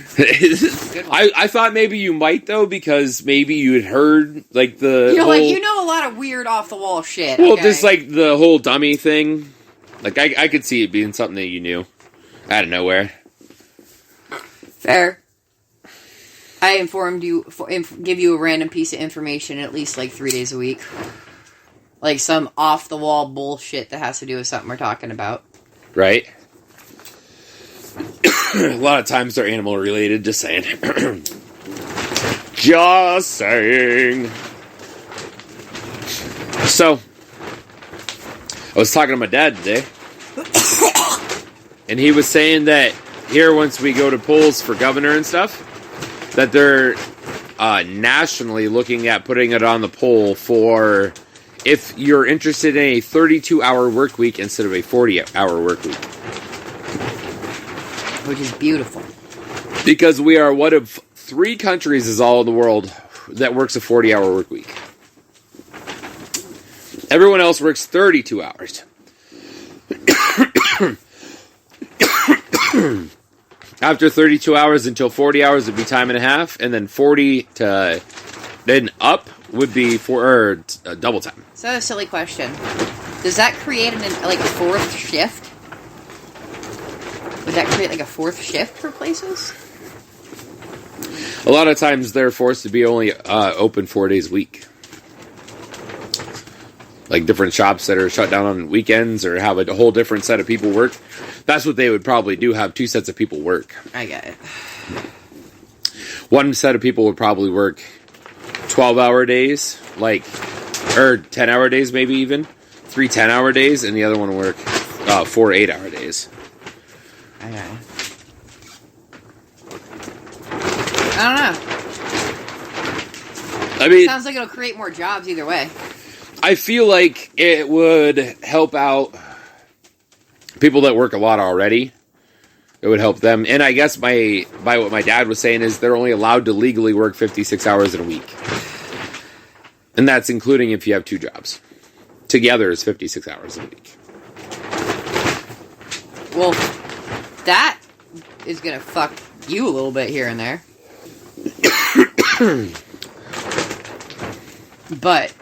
I thought maybe you might, though, because maybe you had heard, like, you know a lot of weird off-the-wall shit. Well, just, like, the whole dummy thing. Like, I could see it being something that you knew out of nowhere. Fair. I informed you, give you a random piece of information at least, like, 3 days a week. Like, some off-the-wall bullshit that has to do with something we're talking about. Right? A lot of times they're animal-related, just saying. Just saying. So, I was talking to my dad today, and he was saying that here, once we go to polls for governor and stuff, that they're nationally looking at putting it on the poll for if you're interested in a 32-hour work week instead of a 40-hour work week. Which is beautiful. Because we are one of 3 countries is all in the world that works a 40-hour work week. Everyone else works 32 hours. After 32 hours until 40 hours would be time and a half, and then 40 to then up would be double time. So, a silly question. Does that create like a fourth shift? Would that create like a fourth shift for places? A lot of times they're forced to be only open 4 days a week. Like different shops that are shut down on weekends or have a whole different set of people work. That's what they would probably do, have 2 sets of people work. I get it. One set of people would probably work 12-hour days, or 10-hour days maybe even. 3 10-hour days, and the other one would work 4 8-hour days. Okay. I don't know. I mean, sounds like it'll create more jobs either way. I feel like it would help out people that work a lot already. It would help them. And I guess by what my dad was saying is they're only allowed to legally work 56 hours in a week. And that's including if you have 2 jobs. Together is 56 hours a week. Well, that is going to fuck you a little bit here and there. But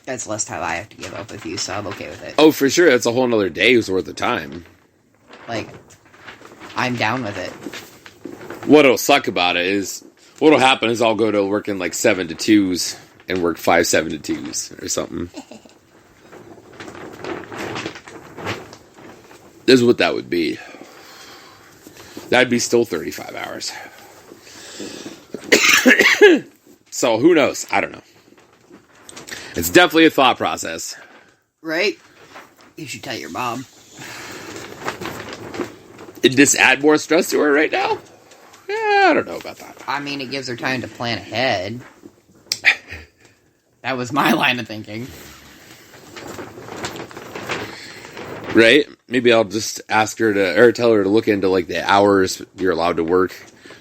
that's less time I have to give up with you, so I'm okay with it. Oh, for sure. That's a whole nother day's worth of time. Like, I'm down with it. What'll suck about it is, what'll happen is I'll go to working like 7 to 2s and work 5 7 to 2s or something. This is what that would be. That'd be still 35 hours. So, who knows? I don't know. It's definitely a thought process. Right? You should tell your mom. Did this add more stress to her right now? Yeah, I don't know about that. I mean, it gives her time to plan ahead. That was my line of thinking. Right? Maybe I'll just ask her to, or tell her to look into like the hours you're allowed to work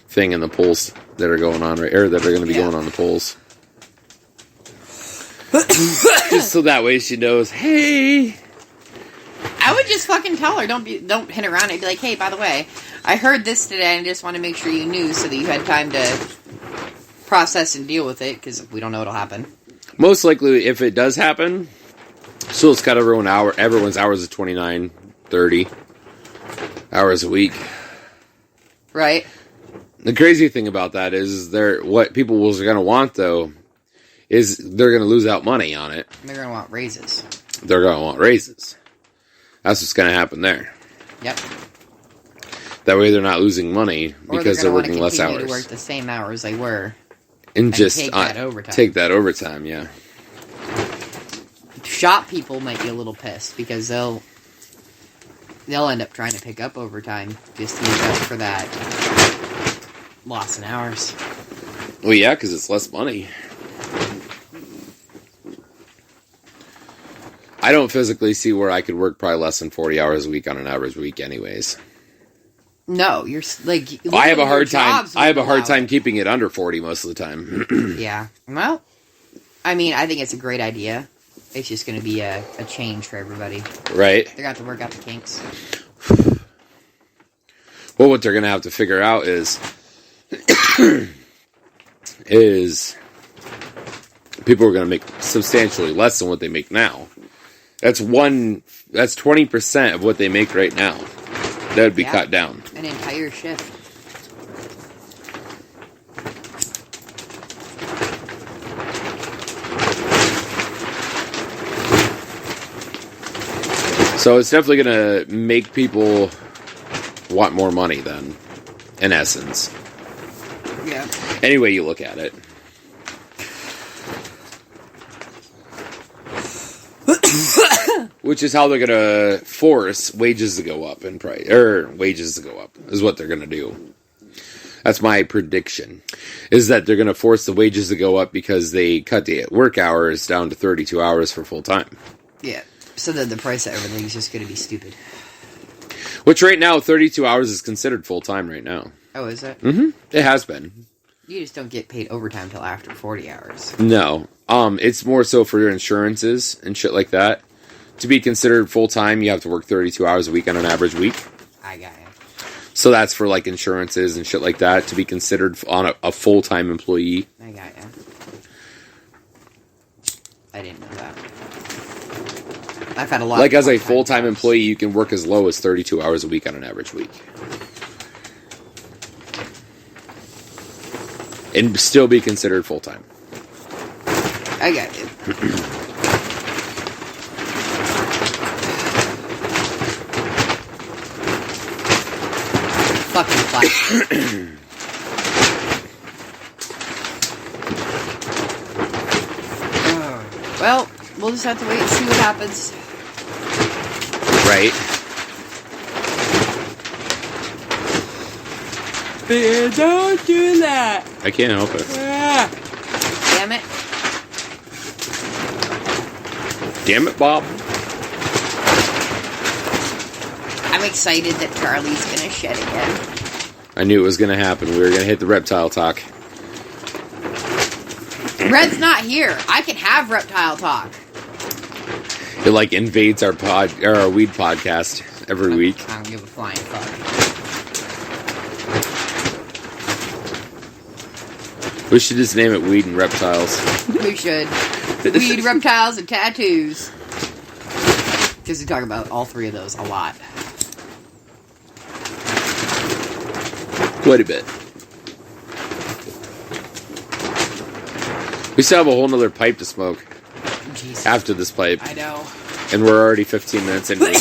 thing in the polls that are going on, right? Or that are going to be going on the polls. Just so that way she knows, hey. I would just fucking tell her. Don't hit around. I'd be like, hey, by the way, I heard this today and I just want to make sure you knew so that you had time to process and deal with it, because we don't know what'll happen. Most likely, if it does happen, she'll just cut everyone's hours of 29, 30 hours a week. Right. The crazy thing about that is what people are going to want, though, is they're going to lose out money on it. They're going to want raises. They're going to want raises. That's what's going to happen there. Yep. That way they're not losing money because they're working less hours. To work the same hours they were. And just take that overtime. Take that overtime, yeah. Shop people might be a little pissed because they'll end up trying to pick up overtime just to make up for that loss in hours. Well, yeah, because it's less money. I don't physically see where I could work probably less than 40 hours a week on an average week anyways. No, you're like... I have a hard time keeping it under 40 most of the time. Yeah. Well, I mean, I think it's a great idea. It's just going to be a change for everybody. Right. They're going to have to work out the kinks. Well, what they're going to have to figure out is people are going to make substantially less than what they make now. That's 20% of what they make right now. That would be cut down. An entire shift. So it's definitely going to make people want more money then, in essence. Yeah. Any way you look at it. Which is how they're going to force wages to go up in price, or wages to go up, is what they're going to do. That's my prediction, is that they're going to force the wages to go up because they cut the work hours down to 32 hours for full time. Yeah, so that the price of everything is just going to be stupid. Which right now, 32 hours is considered full time right now. Oh, is it? Mm-hmm. It has been. You just don't get paid overtime till after 40 hours. No. It's more so for your insurances and shit like that. To be considered full-time, you have to work 32 hours a week on an average week. I got you. So that's for, like, insurances and shit like that, to be considered on a full-time employee. I got you. I didn't know that. I've had a lot. Like, of as a part-time full-time jobs. employee, you can work as low as 32 hours a week on an average week. And still be considered full-time. I got you. Fucking plastic. Well, we'll just have to wait and see what happens. Right. Don't do that. I can't help it. Damn it. Damn it, Bob. I'm excited that Charlie's gonna shed again. I knew it was going to happen. We were going to hit the reptile talk. Red's not here. I can have reptile talk. It, like, invades our weed podcast every week. I don't give a flying fuck. We should just name it Weed and Reptiles. We should. Weed, reptiles, and tattoos. Because we talk about all three of those a lot. Quite a bit. We still have a whole nother pipe to smoke Jesus. after this pipe. I know. And we're already 15 minutes into it.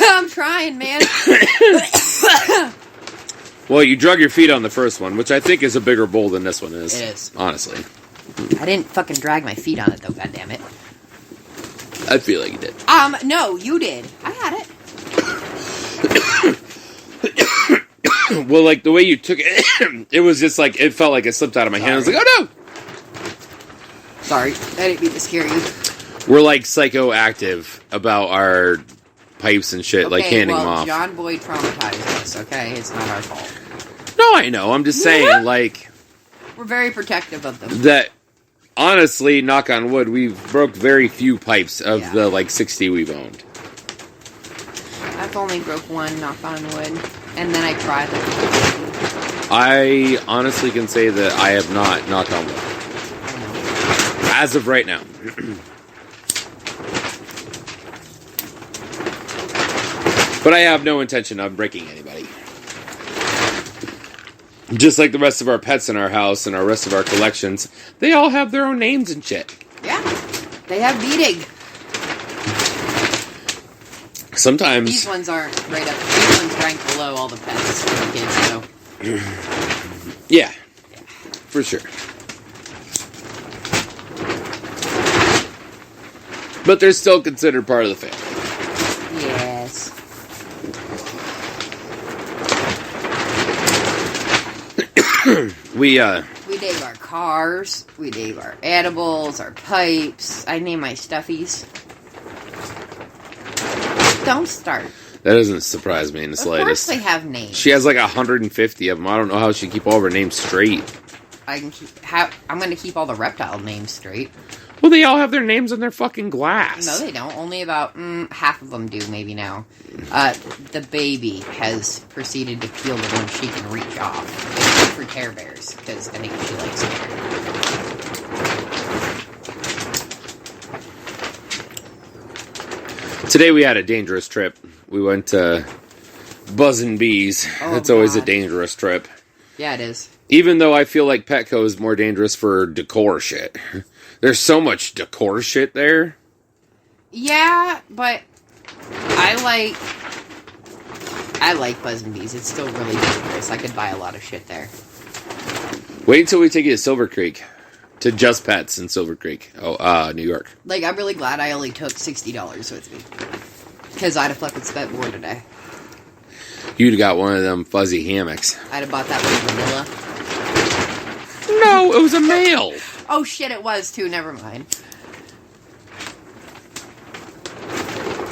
I'm trying, man. Well, you drug your feet on the first one, which I think is a bigger bowl than this one is. It is. Honestly. I didn't fucking drag my feet on it, though, goddammit. I feel like you did. No, you did. I had it. Well, like, the way you took it, it was just like, it felt like it slipped out of my hand. I was like, oh no! Sorry, I didn't mean to scare you. We're, like, psychoactive about our pipes and shit, like handing them off. John Boy traumatized us, okay? It's not our fault. No, I know. I'm just saying, like... We're very protective of them. That, honestly, knock on wood, we've broke very few pipes of the, like, 60 we've owned. I've only broke one, knock on wood. And then I tried it. I honestly can say that I have not, knock on wood. As of right now. But I have no intention of breaking anybody. Just like the rest of our pets in our house and our rest of our collections, they all have their own names and shit. Yeah, they have beating. Sometimes... These ones aren't right up. These ones rank below all the pets for the kids, so... Yeah, for sure. But they're still considered part of the family. Yes. We name our cars. We name our edibles, our pipes. I name my stuffies. Don't start. That doesn't surprise me in the slightest. Of course they have names. She has like 150 of them. I don't know how she keep all of her names straight. I'm going to keep all the reptile names straight. Well, they all have their names on their fucking glass. No, they don't. Only about half of them do, maybe now. The baby has proceeded to peel the one she can reach off. Except for Care Bears, because I think she likes it. Today we had a dangerous trip. We went to Buzzin' Bees. Oh, It's always a God. dangerous trip. Yeah, it is. Even though I feel like Petco is more dangerous for decor shit. There's so much decor shit there. Yeah, but I like Buzzin' Bees. It's still really dangerous. I could buy a lot of shit there. Wait until we take you to Silver Creek. To Just Pets in Silver Creek. New York. Like, I'm really glad I only took $60 with me. Because I'd have fucking spent more today. You'd have got one of them fuzzy hammocks. I'd have bought that one vanilla. No, it was a male. Oh shit, it was too. Never mind.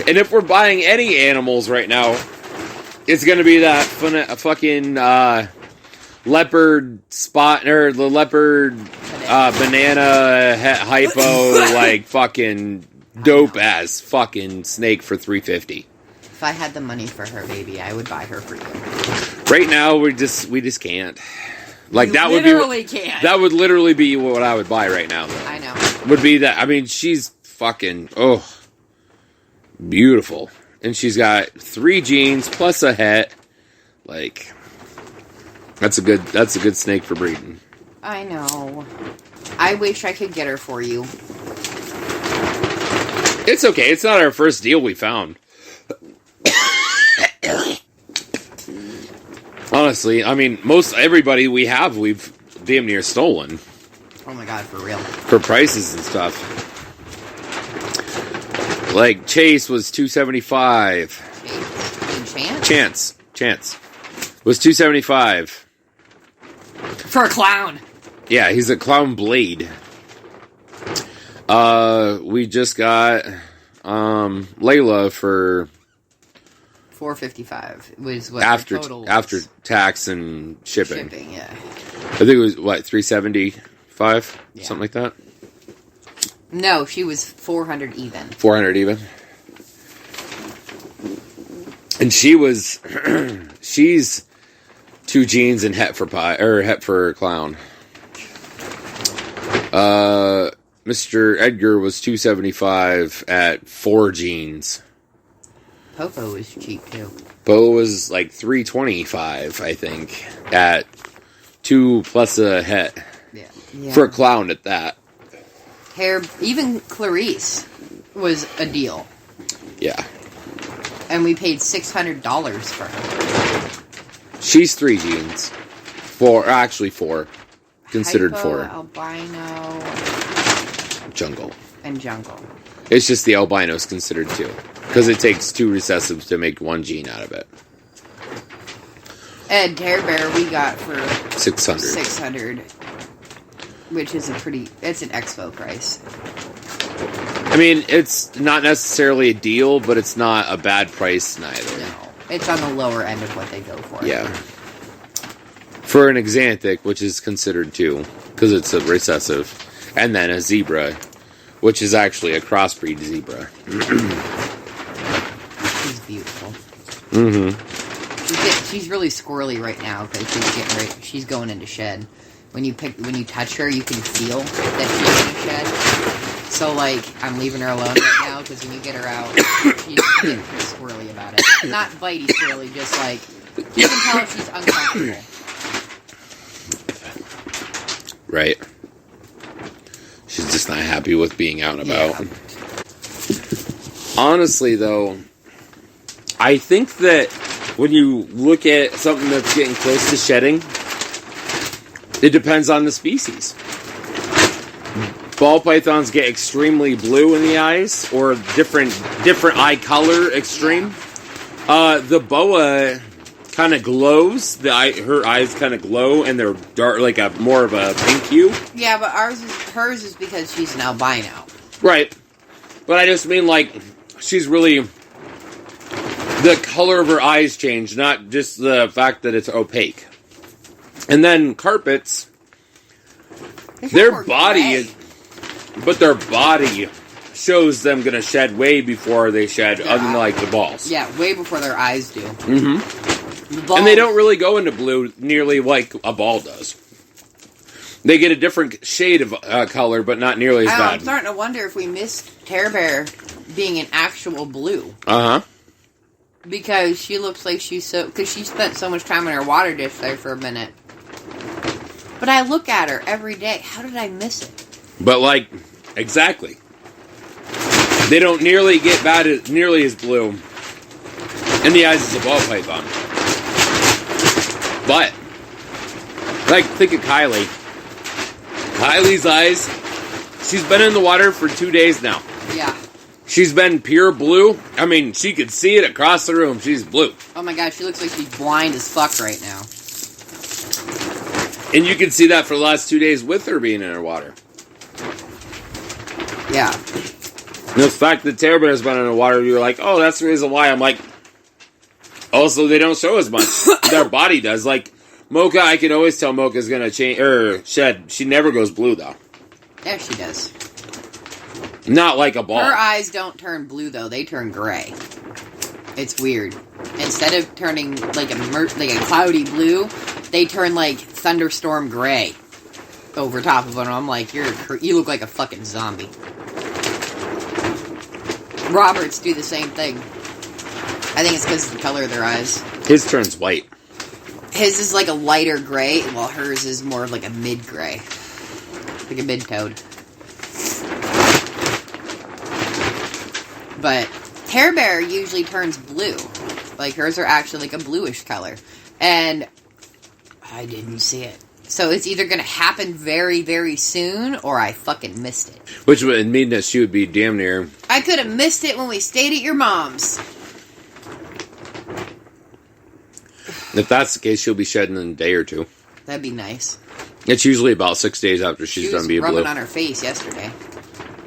And if we're buying any animals right now, it's going to be that fucking leopard spot, or the leopard banana hypo, like fucking dope ass fucking snake for $350. If I had the money for her, baby, I would buy her for you. Right now, we just can't. Like, You that literally can't. That would literally be what I would buy right now, though. I know. Would be that. I mean, she's fucking, Beautiful. And she's got 3 genes plus a het. Like, that's a good snake for breeding. I know. I wish I could get her for you. It's okay. It's not our first deal we found. Honestly, I mean, everybody we've damn near stolen. Oh my god, for real. For prices and stuff. Like, Chase was $275. Chance. Was $275. For a clown. Yeah, he's a clown blade. We just got Layla for $455 was what after the total was. After tax and shipping. Yeah. I think it was what, $375, something like that. No, she was $400 even. $400 even. And she's 2 genes and het for clown. Mr. Edgar was $275 at 4 genes. Popo was cheap too. Bo was like $325, I think, at 2 plus a het. Yeah. For a clown at that. Even Clarice was a deal. Yeah. And we paid $600 for her. She's 3 genes. 4. Considered Hypo, 4. albino, Jungle. and jungle. It's just the albino's considered 2. Because it takes 2 recessives to make 1 gene out of it. And Care Bear we got for $600. Which is it's an expo price. I mean, it's not necessarily a deal, but it's not a bad price neither. No. It's on the lower end of what they go for. Yeah. For an Xanthic, which is considered 2, because it's a recessive. And then a zebra, which is actually a crossbreed zebra. She's beautiful. Mm-hmm. She's really squirrely right now because she's going into shed. When you touch her, you can feel that she's in shed. So, like, I'm leaving her alone right now because when you get her out, she's getting pretty squirrely about it. Not bitey squirrely, just like, you can tell if she's uncomfortable. Right. She's just not happy with being out and about. Yeah. Honestly, though, I think that when you look at something that's getting close to shedding, it depends on the species. Ball pythons get extremely blue in the eyes, or different eye color extreme. The boa kind of glows. Her eyes kind of glow, and they're dark, like more of a pink hue. Yeah, but hers is because she's an albino. Right, but I just mean like she's really the color of her eyes change, not just the fact that it's opaque. And then carpets, their body shows them going to shed way before they shed, unlike the balls. Yeah, way before their eyes do. Mm-hmm. And they don't really go into blue nearly like a ball does. They get a different shade of color, but not nearly as bad. I'm starting to wonder if we missed Care Bear being an actual blue. Uh-huh. Because she looks like because she spent so much time in her water dish there for a minute. But I look at her every day. How did I miss it? But, like, exactly. They don't nearly get nearly as blue in the eyes as a ball python. But, like, think of Kylie. Kylie's eyes, she's been in the water for 2 days now. Yeah. She's been pure blue. I mean, she could see it across the room. She's blue. Oh my god, she looks like she's blind as fuck right now. And you can see that for the last 2 days with her being in her water. Yeah. And the fact that Terror Bear's been in the water, you're like, oh, that's the reason why. I'm like, also, they don't show as much. Their body does. Like, Mocha, I can always tell Mocha's going to change, or shed. She never goes blue, though. Yeah, she does. Not like a ball. Her eyes don't turn blue, though. They turn gray. It's weird. Instead of turning like a cloudy blue, they turn like thunderstorm gray over top of it. I'm like, you look like a fucking zombie. Roberts do the same thing. I think it's because of the color of their eyes. His turns white. His is like a lighter gray, while hers is more of like a mid-gray. Like a mid-toad. But Hair Bear usually turns blue. Like, hers are actually like a bluish color. And I didn't see it. So it's either going to happen very, very soon, or I fucking missed it. Which would mean that she would be damn near... I could have missed it when we stayed at your mom's. If that's the case, she'll be shedding in a day or two. That'd be nice. It's usually about 6 days after she's done being blue. She was rubbing on her face yesterday.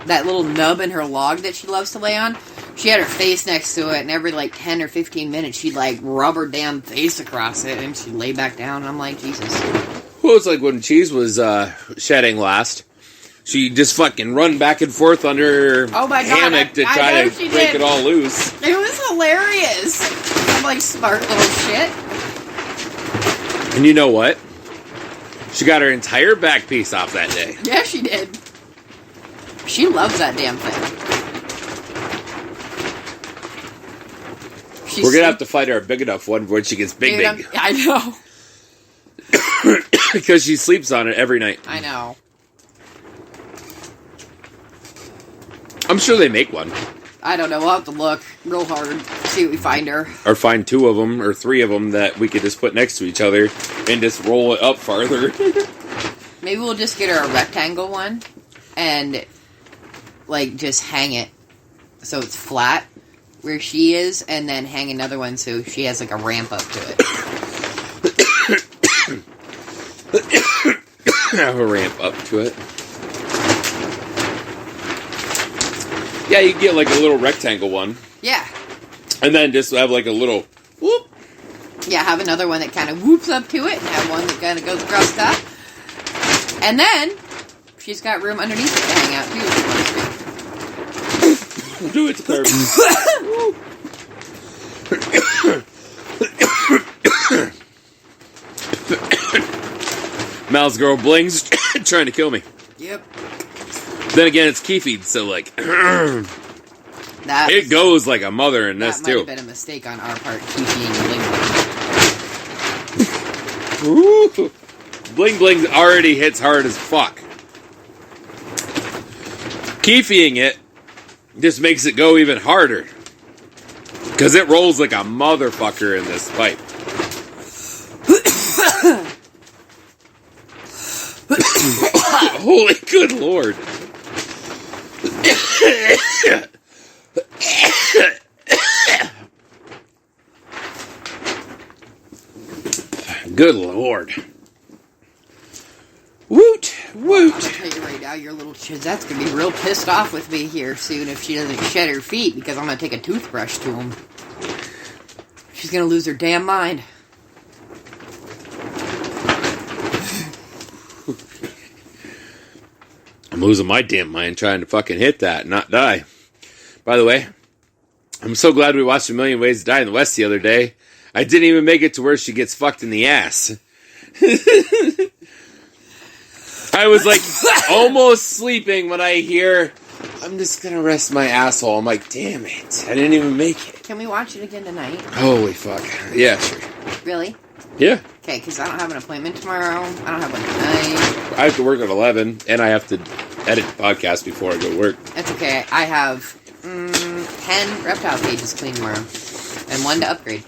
That little nub in her log that she loves to lay on, she had her face next to it, and every, 10 or 15 minutes, she'd, rub her damn face across it, and she'd lay back down, and I'm like, Jesus. Well, it's like when Cheese was shedding last. She just fucking run back and forth under her hammock to try to break it all loose. It was hilarious. I'm like, smart little shit. And you know what? She got her entire back piece off that day. Yeah, she did. She loves that damn thing. We're going to have to find her a big enough one when she gets big. I know. Because she sleeps on it every night. I know. I'm sure they make one. I don't know. We'll have to look real hard, see what we find her. Or find 2 of them, or 3 of them that we could just put next to each other and just roll it up farther. Maybe we'll just get her a rectangle one and, just hang it so it's flat where she is, and then hang another one so she has, a ramp up to it. Have a ramp up to it. Yeah, you get a little rectangle one. Yeah. And then just have a little whoop. Yeah, have another one that kind of whoops up to it, and have one that kind of goes across the top. And then she's got room underneath it to hang out too if she wants to. Do it to Kirby. Mal's girl Bling's trying to kill me. Yep. Then again, it's Keefy, so it goes like a mother in this too. That might have been a mistake on our part, Keefy and Bling. Bling Bling already hits hard as fuck. Keefying it just makes it go even harder. Because it rolls like a motherfucker in this pipe. Holy good lord. Good lord. Woot! Woot! I'll tell you right now, your little Chizette's gonna be real pissed off with me here soon if she doesn't shed her feet, because I'm gonna take a toothbrush to him. She's gonna lose her damn mind. I'm losing my damn mind trying to fucking hit that and not die. By the way, I'm so glad we watched A Million Ways to Die in the West the other day. I didn't even make it to where she gets fucked in the ass. I was almost sleeping when I hear, I'm just gonna rest my asshole. I'm like, damn it. I didn't even make it. Can we watch it again tonight? Holy fuck. Yeah, sure. Really? Yeah. Okay, because I don't have an appointment tomorrow. I don't have one tonight. I have to work at 11, and I have to edit the podcast before I go to work. That's okay. I have 10 reptile pages clean tomorrow. And 1 to upgrade.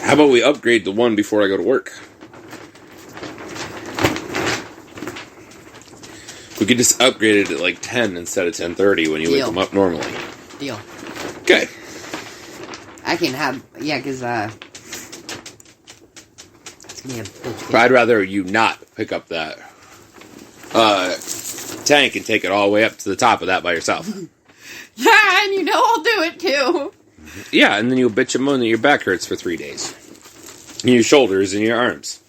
How about we upgrade to 1 before I go to work? We could just upgrade it at 10 instead of 10:30 when you wake them up normally. Deal. Okay. I can have... Yeah, because, it's going to be a bitch. I'd rather you not pick up that tank and take it all the way up to the top of that by yourself. Yeah, and I'll do it too. Yeah, and then you'll bitch and moan that your back hurts for 3 days. And your shoulders and your arms.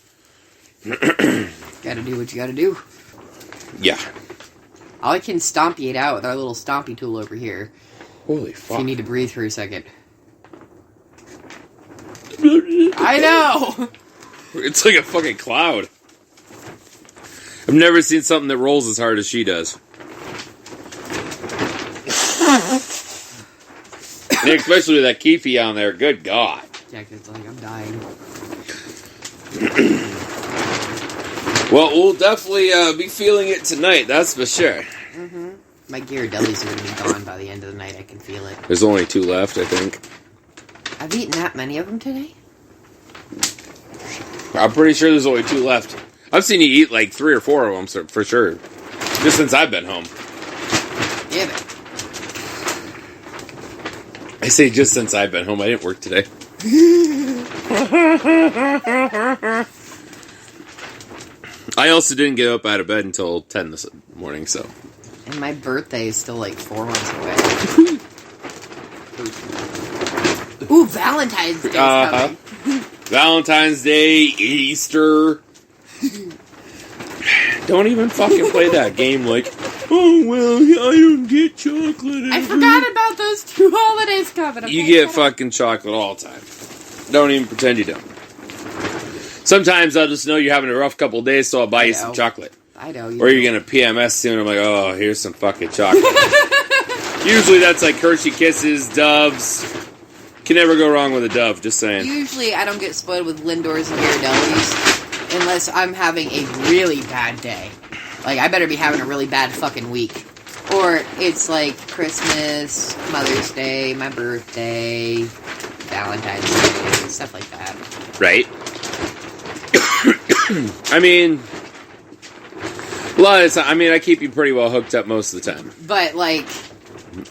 Gotta do what you gotta do. Yeah. I can stompy it out with our little stompy tool over here. Holy fuck. If you need to breathe for a second. I know! It's like a fucking cloud. I've never seen something that rolls as hard as she does. Especially with that Keefy on there. Good God. Yeah, because like I'm dying. Well, we'll definitely be feeling it tonight. That's for sure. Mm-hmm. My Ghirardellis are going to be gone by the end of the night. I can feel it. There's only 2 left, I think. I've eaten that many of them today. I'm pretty sure there's only 2 left. I've seen you eat like 3 or 4 of them for sure. Just since I've been home. Yeah, but I say just since I've been home. I didn't work today. I also didn't get up out of bed until 10 this morning, so. and my birthday is still like 4 months away. Ooh, Valentine's Day's coming. Valentine's Day, Easter. Don't even fucking play that game like, oh, well, I don't get chocolate ever. I forgot about those 2 holidays coming. You get fucking chocolate all the time. Don't even pretend you don't. Sometimes I'll just know you're having a rough couple days, so I'll buy you some chocolate. I know. Or you're going to PMS soon. I'm like, oh, here's some fucking chocolate. Usually that's like Hershey Kisses, Doves. Can never go wrong with a Dove, just saying. Usually I don't get spoiled with Lindors and Ghirardellis unless I'm having a really bad day. Like, I better be having a really bad fucking week. Or it's like Christmas, Mother's Day, my birthday, Valentine's Day, stuff like that. Right? I mean, a lot of the time, I keep you pretty well hooked up most of the time. But, like,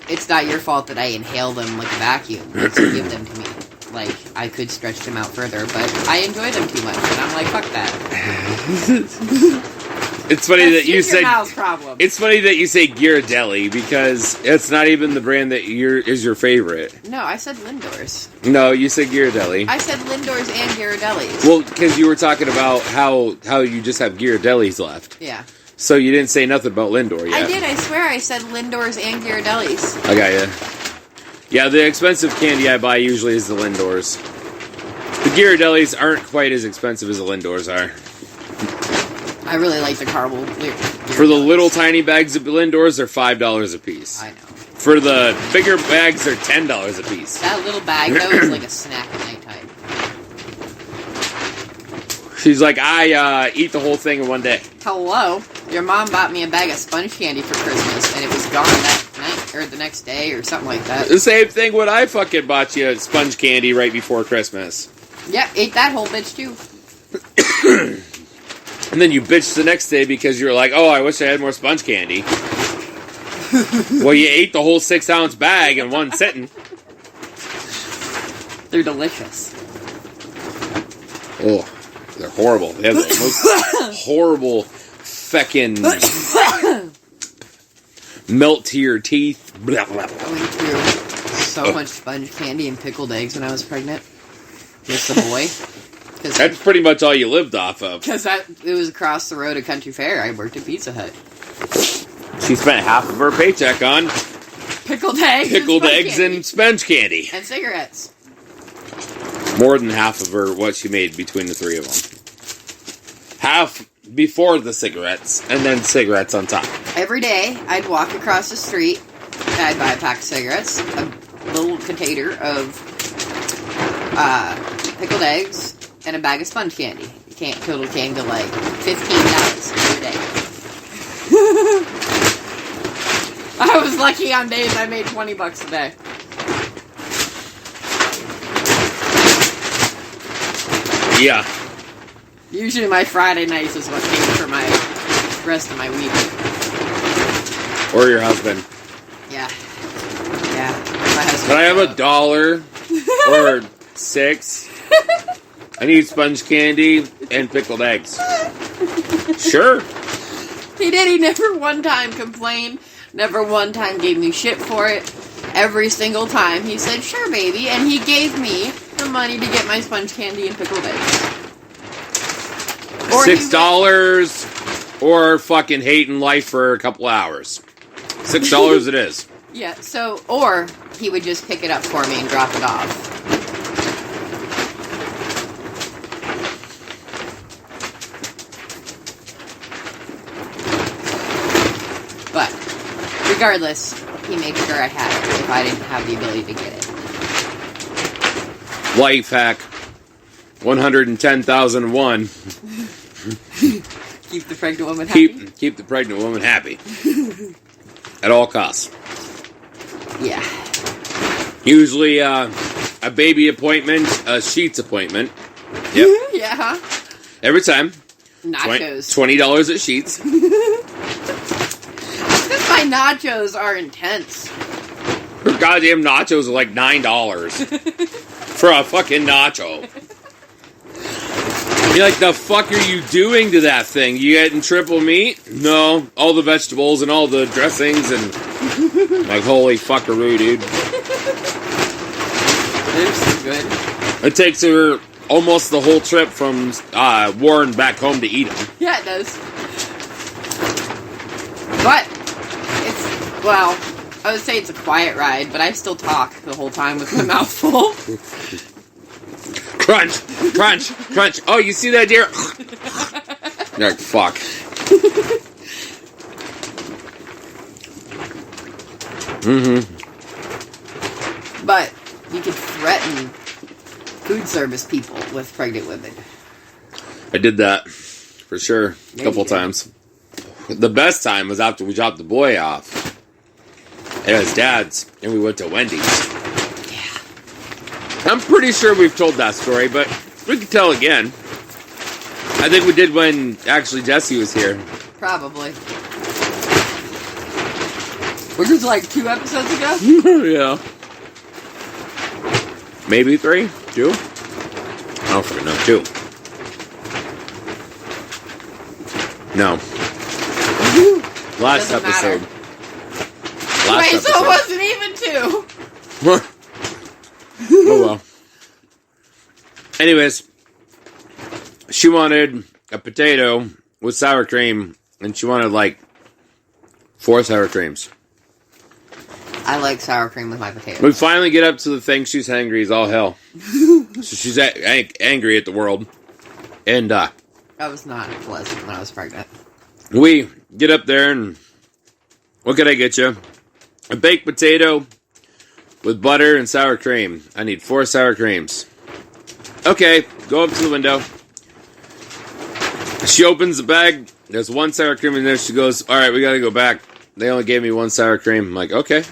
it's not your fault that I inhale them like a vacuum to give them to me. Like, I could stretch them out further, but I enjoy them too much, and I'm like, fuck that. It's funny that you said. Problem. It's funny that you say Ghirardelli because it's not even the brand that is your favorite. No, I said Lindors. No, you said Ghirardelli. I said Lindors and Ghirardellis. Well, because you were talking about how you just have Ghirardellis left. Yeah. So you didn't say nothing about Lindor yet. I did. I swear I said Lindors and Ghirardellis. I got you. Yeah, the expensive candy I buy usually is the Lindors. The Ghirardellis aren't quite as expensive as the Lindors are. I really like the caramel. For the little tiny bags of Lindors, they're $5 a piece. I know. For the bigger bags, they're $10 a piece. That little bag, though, is like a snack at nighttime. She's like, I eat the whole thing in one day. Hello? Your mom bought me a bag of sponge candy for Christmas, and it was gone that night, or the next day, or something like that. The same thing when I fucking bought you sponge candy right before Christmas. Yep, ate that whole bitch, too. And then you bitched the next day because you were like, oh, I wish I had more sponge candy. Well, you ate the whole 6-ounce bag in one sitting. They're delicious. Oh, they're horrible. They have the most horrible feckin' melt to your teeth. Blah, blah, blah. I went through so much sponge candy and pickled eggs when I was pregnant. Just a boy. That's pretty much all you lived off of. Because it was across the road at Country Fair. I worked at Pizza Hut. She spent half of her paycheck on Pickled eggs and sponge candy. And cigarettes. More than half of what she made between the 3 of them. Half before the cigarettes, and then cigarettes on top. Every day, I'd walk across the street, and I'd buy a pack of cigarettes, a little container of pickled eggs, and a bag of sponge candy. Total came to like $15 every day. I was lucky on days I made $20 a day. Yeah. Usually my Friday nights is what came for my rest of my week. Or your husband. Yeah. Yeah. My husband. Can I have $1 or 6? I need sponge candy and pickled eggs. Sure. He did. He never one time complained. Never one time gave me shit for it. Every single time he said, sure, baby. And he gave me the money to get my sponge candy and pickled eggs. Or $6 or fucking hating life for a couple hours. $6 it is. Yeah, so, or he would just pick it up for me and drop it off. But, regardless, he made sure I had it if I didn't have the ability to get it. Life hack 110,001. Keep the pregnant woman happy? Keep the pregnant woman happy. At all costs. Yeah. Usually a baby appointment, a sheets appointment. Yep. Yeah. Every time. Nachos. $20 at sheets. My nachos are intense. Her goddamn nachos are like $9 for a fucking nacho. You're like, the fuck are you doing to that thing? You getting triple meat? No, all the vegetables and all the dressings and like, holy fuckaroo, dude. They're so good. It takes her almost the whole trip from Warren back home to eat them. Yeah, it does. But well, I would say it's a quiet ride, but I still talk the whole time with my mouth full. Crunch, crunch, crunch. Oh, you see that, deer? You're like, fuck. Mm-hmm. But you could threaten food service people with pregnant women. I did that for sure a couple you did. times. The best time was after we dropped the boy off at his dad's, and we went to Wendy's. Yeah. I'm pretty sure we've told that story, but we can tell again. I think we did when actually Jesse was here. Probably. Which was like 2 episodes ago? Yeah. Maybe 3? 2? I don't fucking know. 2. No. Last Doesn't episode. matter. Last Wait, episode. so it wasn't even 2. Oh well. Anyways, she wanted a potato with sour cream, and she wanted like 4 sour creams. I like sour cream with my potatoes. We finally get up to the thing. She's hangry as all hell. So she's angry at the world. And That was not pleasant when I was pregnant. we get up there, and what can I get you? A baked potato with butter and sour cream. I need 4 sour creams. Okay, go up to the window. She opens the bag. There's 1 sour cream in there. She goes, all right, we got to go back. They only gave me 1 sour cream. I'm like, okay,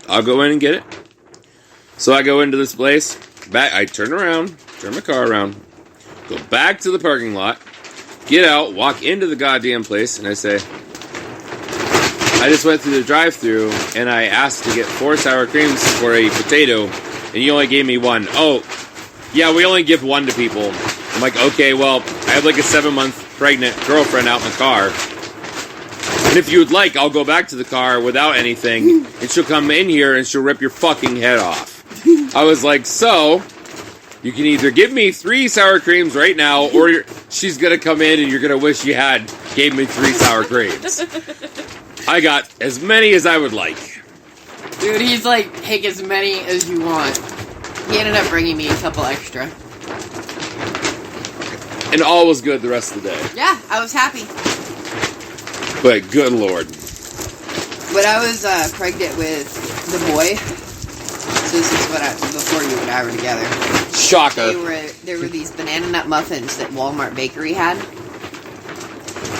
I'll go in and get it. So I go into this place. Back. I turn around, turn my car around, go back to the parking lot, get out, walk into the goddamn place, and I say, I just went through the drive-thru, and I asked to get 4 sour creams for a potato, and you only gave me 1. Oh, yeah, we only give 1 to people. I'm like, okay, well, I have like a 7-month pregnant girlfriend out in the car. And if you would like, I'll go back to the car without anything, and she'll come in here and she'll rip your fucking head off. I was like, so, you can either give me 3 sour creams right now, or she's gonna come in and you're gonna wish you gave me 3 sour creams. I got as many as I would like. Dude, he's like, take as many as you want. He ended up bringing me a couple extra. And all was good the rest of the day. Yeah, I was happy. But good lord. When I was pregnant with the boy, so this is before you and I were together. Shocker. There were these banana nut muffins that Walmart Bakery had.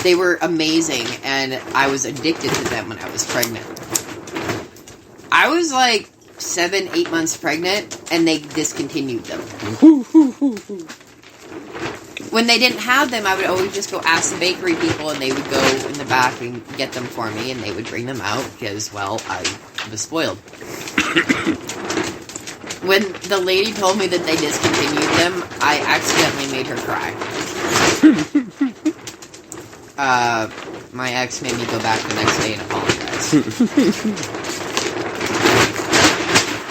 They were amazing, and I was addicted to them when I was pregnant. I was like 7, 8 months pregnant, and they discontinued them. When they didn't have them, I would always just go ask the bakery people, and they would go in the back and get them for me, and they would bring them out, because, well, I was spoiled. When the lady told me that they discontinued them, I accidentally made her cry. My ex made me go back the next day and apologize.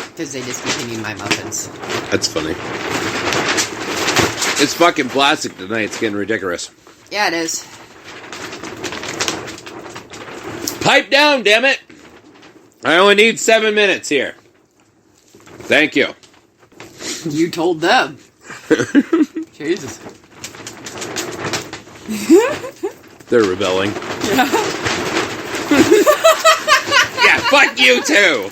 Because they discontinued my muffins. That's funny. It's fucking plastic tonight. It's getting ridiculous. Yeah, it is. Pipe down, damn it! I only need 7 minutes here. Thank you. You told them. Jesus. They're rebelling. Yeah. Yeah, Fuck you too.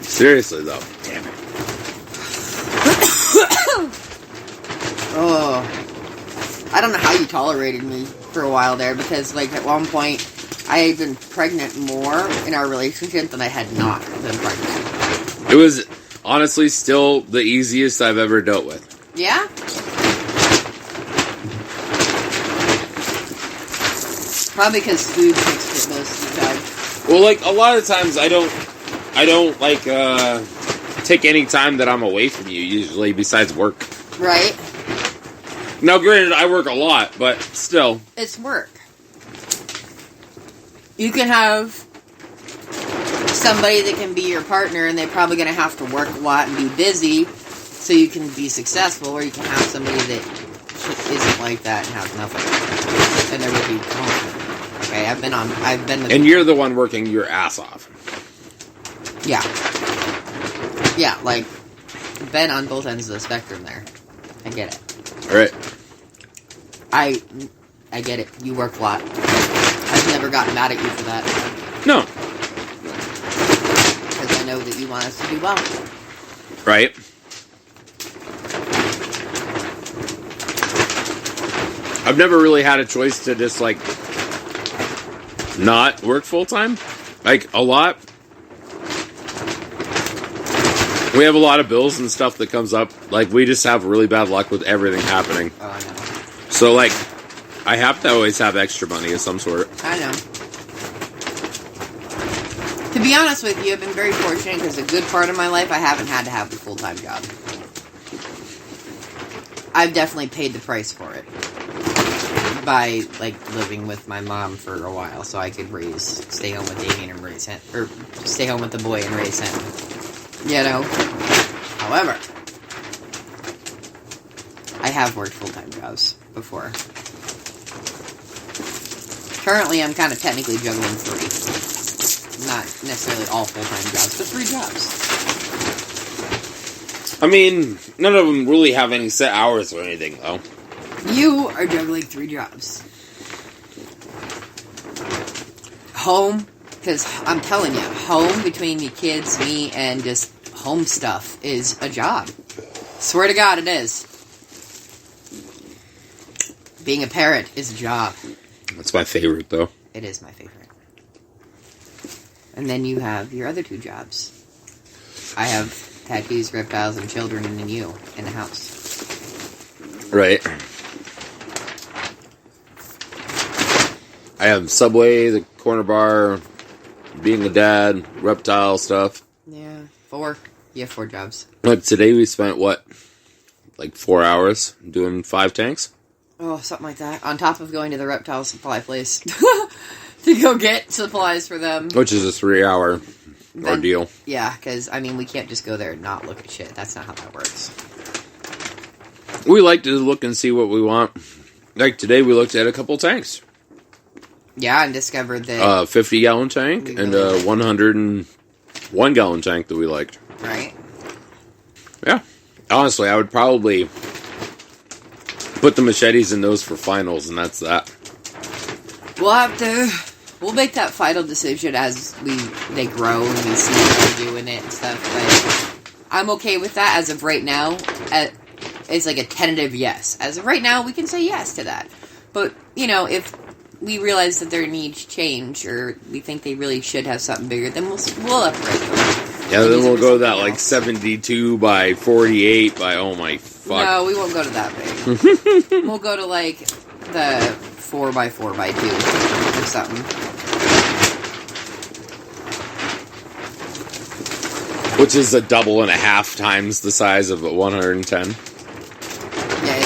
Seriously though. Damn it. Oh, I don't know how you tolerated me for a while there, because like at one point I had been pregnant more in our relationship than I had not been pregnant. It was honestly still the easiest I've ever dealt with. Yeah? Probably because food takes the most of the time. Well, like a lot of times I don't like take any time that I'm away from you usually besides work. Right? Now, granted, I work a lot, but still. It's work. You can have somebody that can be your partner, and they're probably going to have to work a lot and be busy so you can be successful, or you can have somebody that isn't like that and has nothing. And there will be conflict. Okay, I've been the... And you're the one working your ass off. Yeah. Yeah, like, been on both ends of the spectrum there. I get it. Alright. I get it. You work a lot. I've never gotten mad at you for that. No. Because I know that you want us to do well. Right. I've never really had a choice to just, like, not work full-time. Like, a lot. We have a lot of bills and stuff that comes up. Like, we just have really bad luck with everything happening. Oh, I know. So, like, I have to always have extra money of some sort. I know. To be honest with you, I've been very fortunate because a good part of my life I haven't had to have a full-time job. I've definitely paid the price for it. By, like, living with my mom for a while so I could stay home with Damien and raise him. Or, stay home with the boy and raise him. You know? However, I have worked full-time jobs before. Currently, I'm kind of technically juggling 3. Not necessarily all full-time jobs, but 3 jobs. I mean, none of them really have any set hours or anything, though. You are juggling 3 jobs. Home, because I'm telling you, home between the kids, me, and just home stuff is a job. Swear to God, it is. Being a parent is a job. That's my favorite, though. It is my favorite. And then you have your other 2 jobs. I have tattoos, reptiles, and children, and then you in the house. Right. I have Subway, the corner bar, being a dad, reptile stuff. Yeah, 4. You have 4 jobs. Like today we spent, what, like 4 hours doing 5 tanks? Oh, something like that. On top of going to the reptile supply place to go get supplies for them. Which is a 3-hour ordeal. Yeah, because, I mean, we can't just go there and not look at shit. That's not how that works. We like to look and see what we want. Like today we looked at a couple tanks. Yeah, and discovered that... 50-gallon tank and a 101-gallon tank that we liked. Right. Yeah. Honestly, I would probably put the machetes in those for finals, and that's that. We'll make that final decision as they grow and we see what they're doing it and stuff, but I'm okay with that as of right now. It's like a tentative yes. As of right now, we can say yes to that. But, you know, if we realize that their needs change, or we think they really should have something bigger, then we'll upgrade them. Yeah, then we'll go that, like, 72 by 48 by, oh my fuck. No, we won't go to that big. We'll go to, like, the 4 by 4 by 2 or something. Which is a double and a half times the size of a 110. Yeah,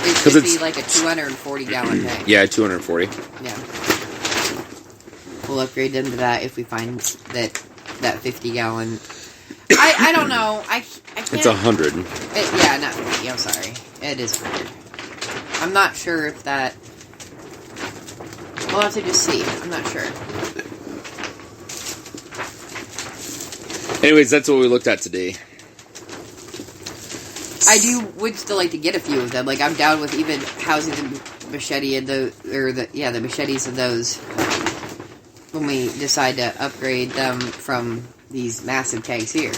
it should be like a 240-gallon tank. Yeah, 240. Yeah. We'll upgrade them to that if we find that 50-gallon... I don't know. I can't... It's 100. Yeah, not 50. I'm sorry. It is 100. I'm not sure if that... We'll have to just see. I'm not sure. Anyways, that's what we looked at today. I would still like to get a few of them. Like, I'm down with even housing them machete of the the machetes of those when we decide to upgrade them from these massive tags here.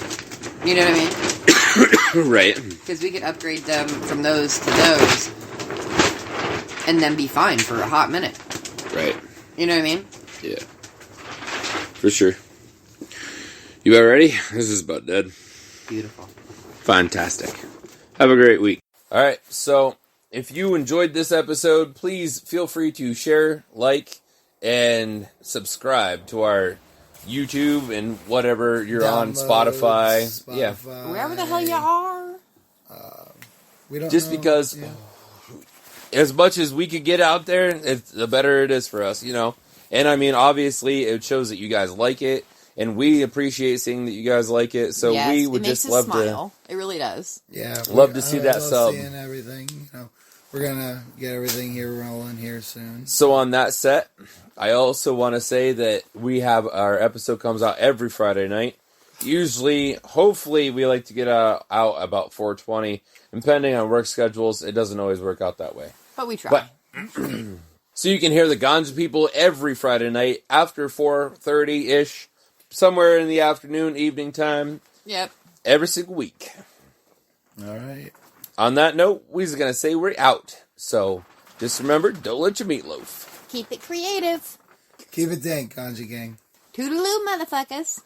You know what I mean? Right. Because we could upgrade them from those to those and then be fine for a hot minute. Right. You know what I mean? Yeah. For sure. You about ready? This is about dead. Beautiful. Fantastic. Have a great week. All right, so if you enjoyed this episode, please feel free to share, like, and subscribe to our YouTube and whatever you're on, Spotify. Yeah. Wherever the hell you are. We don't Just know. because as much as we could get out there, the better it is for us, you know. And I mean, obviously, it shows that you guys like it. And we appreciate seeing that you guys like it, so yes, we would just love smile. It really does. Yeah, love to see that sub. Seeing everything, we're gonna get everything here rolling here soon. So on that set, I also want to say that we have our episode comes out every Friday night. Usually, hopefully, we like to get out about 4:20. Depending on work schedules, it doesn't always work out that way. But we try. So you can hear the Ganja People every Friday night after 4:30-ish. Somewhere in the afternoon, evening time. Yep. Every single week. All right. On that note, we're just going to say we're out. So, just remember, don't let your meatloaf. Keep it creative. Keep it dank, Ganja Gang. Toodaloo, motherfuckers.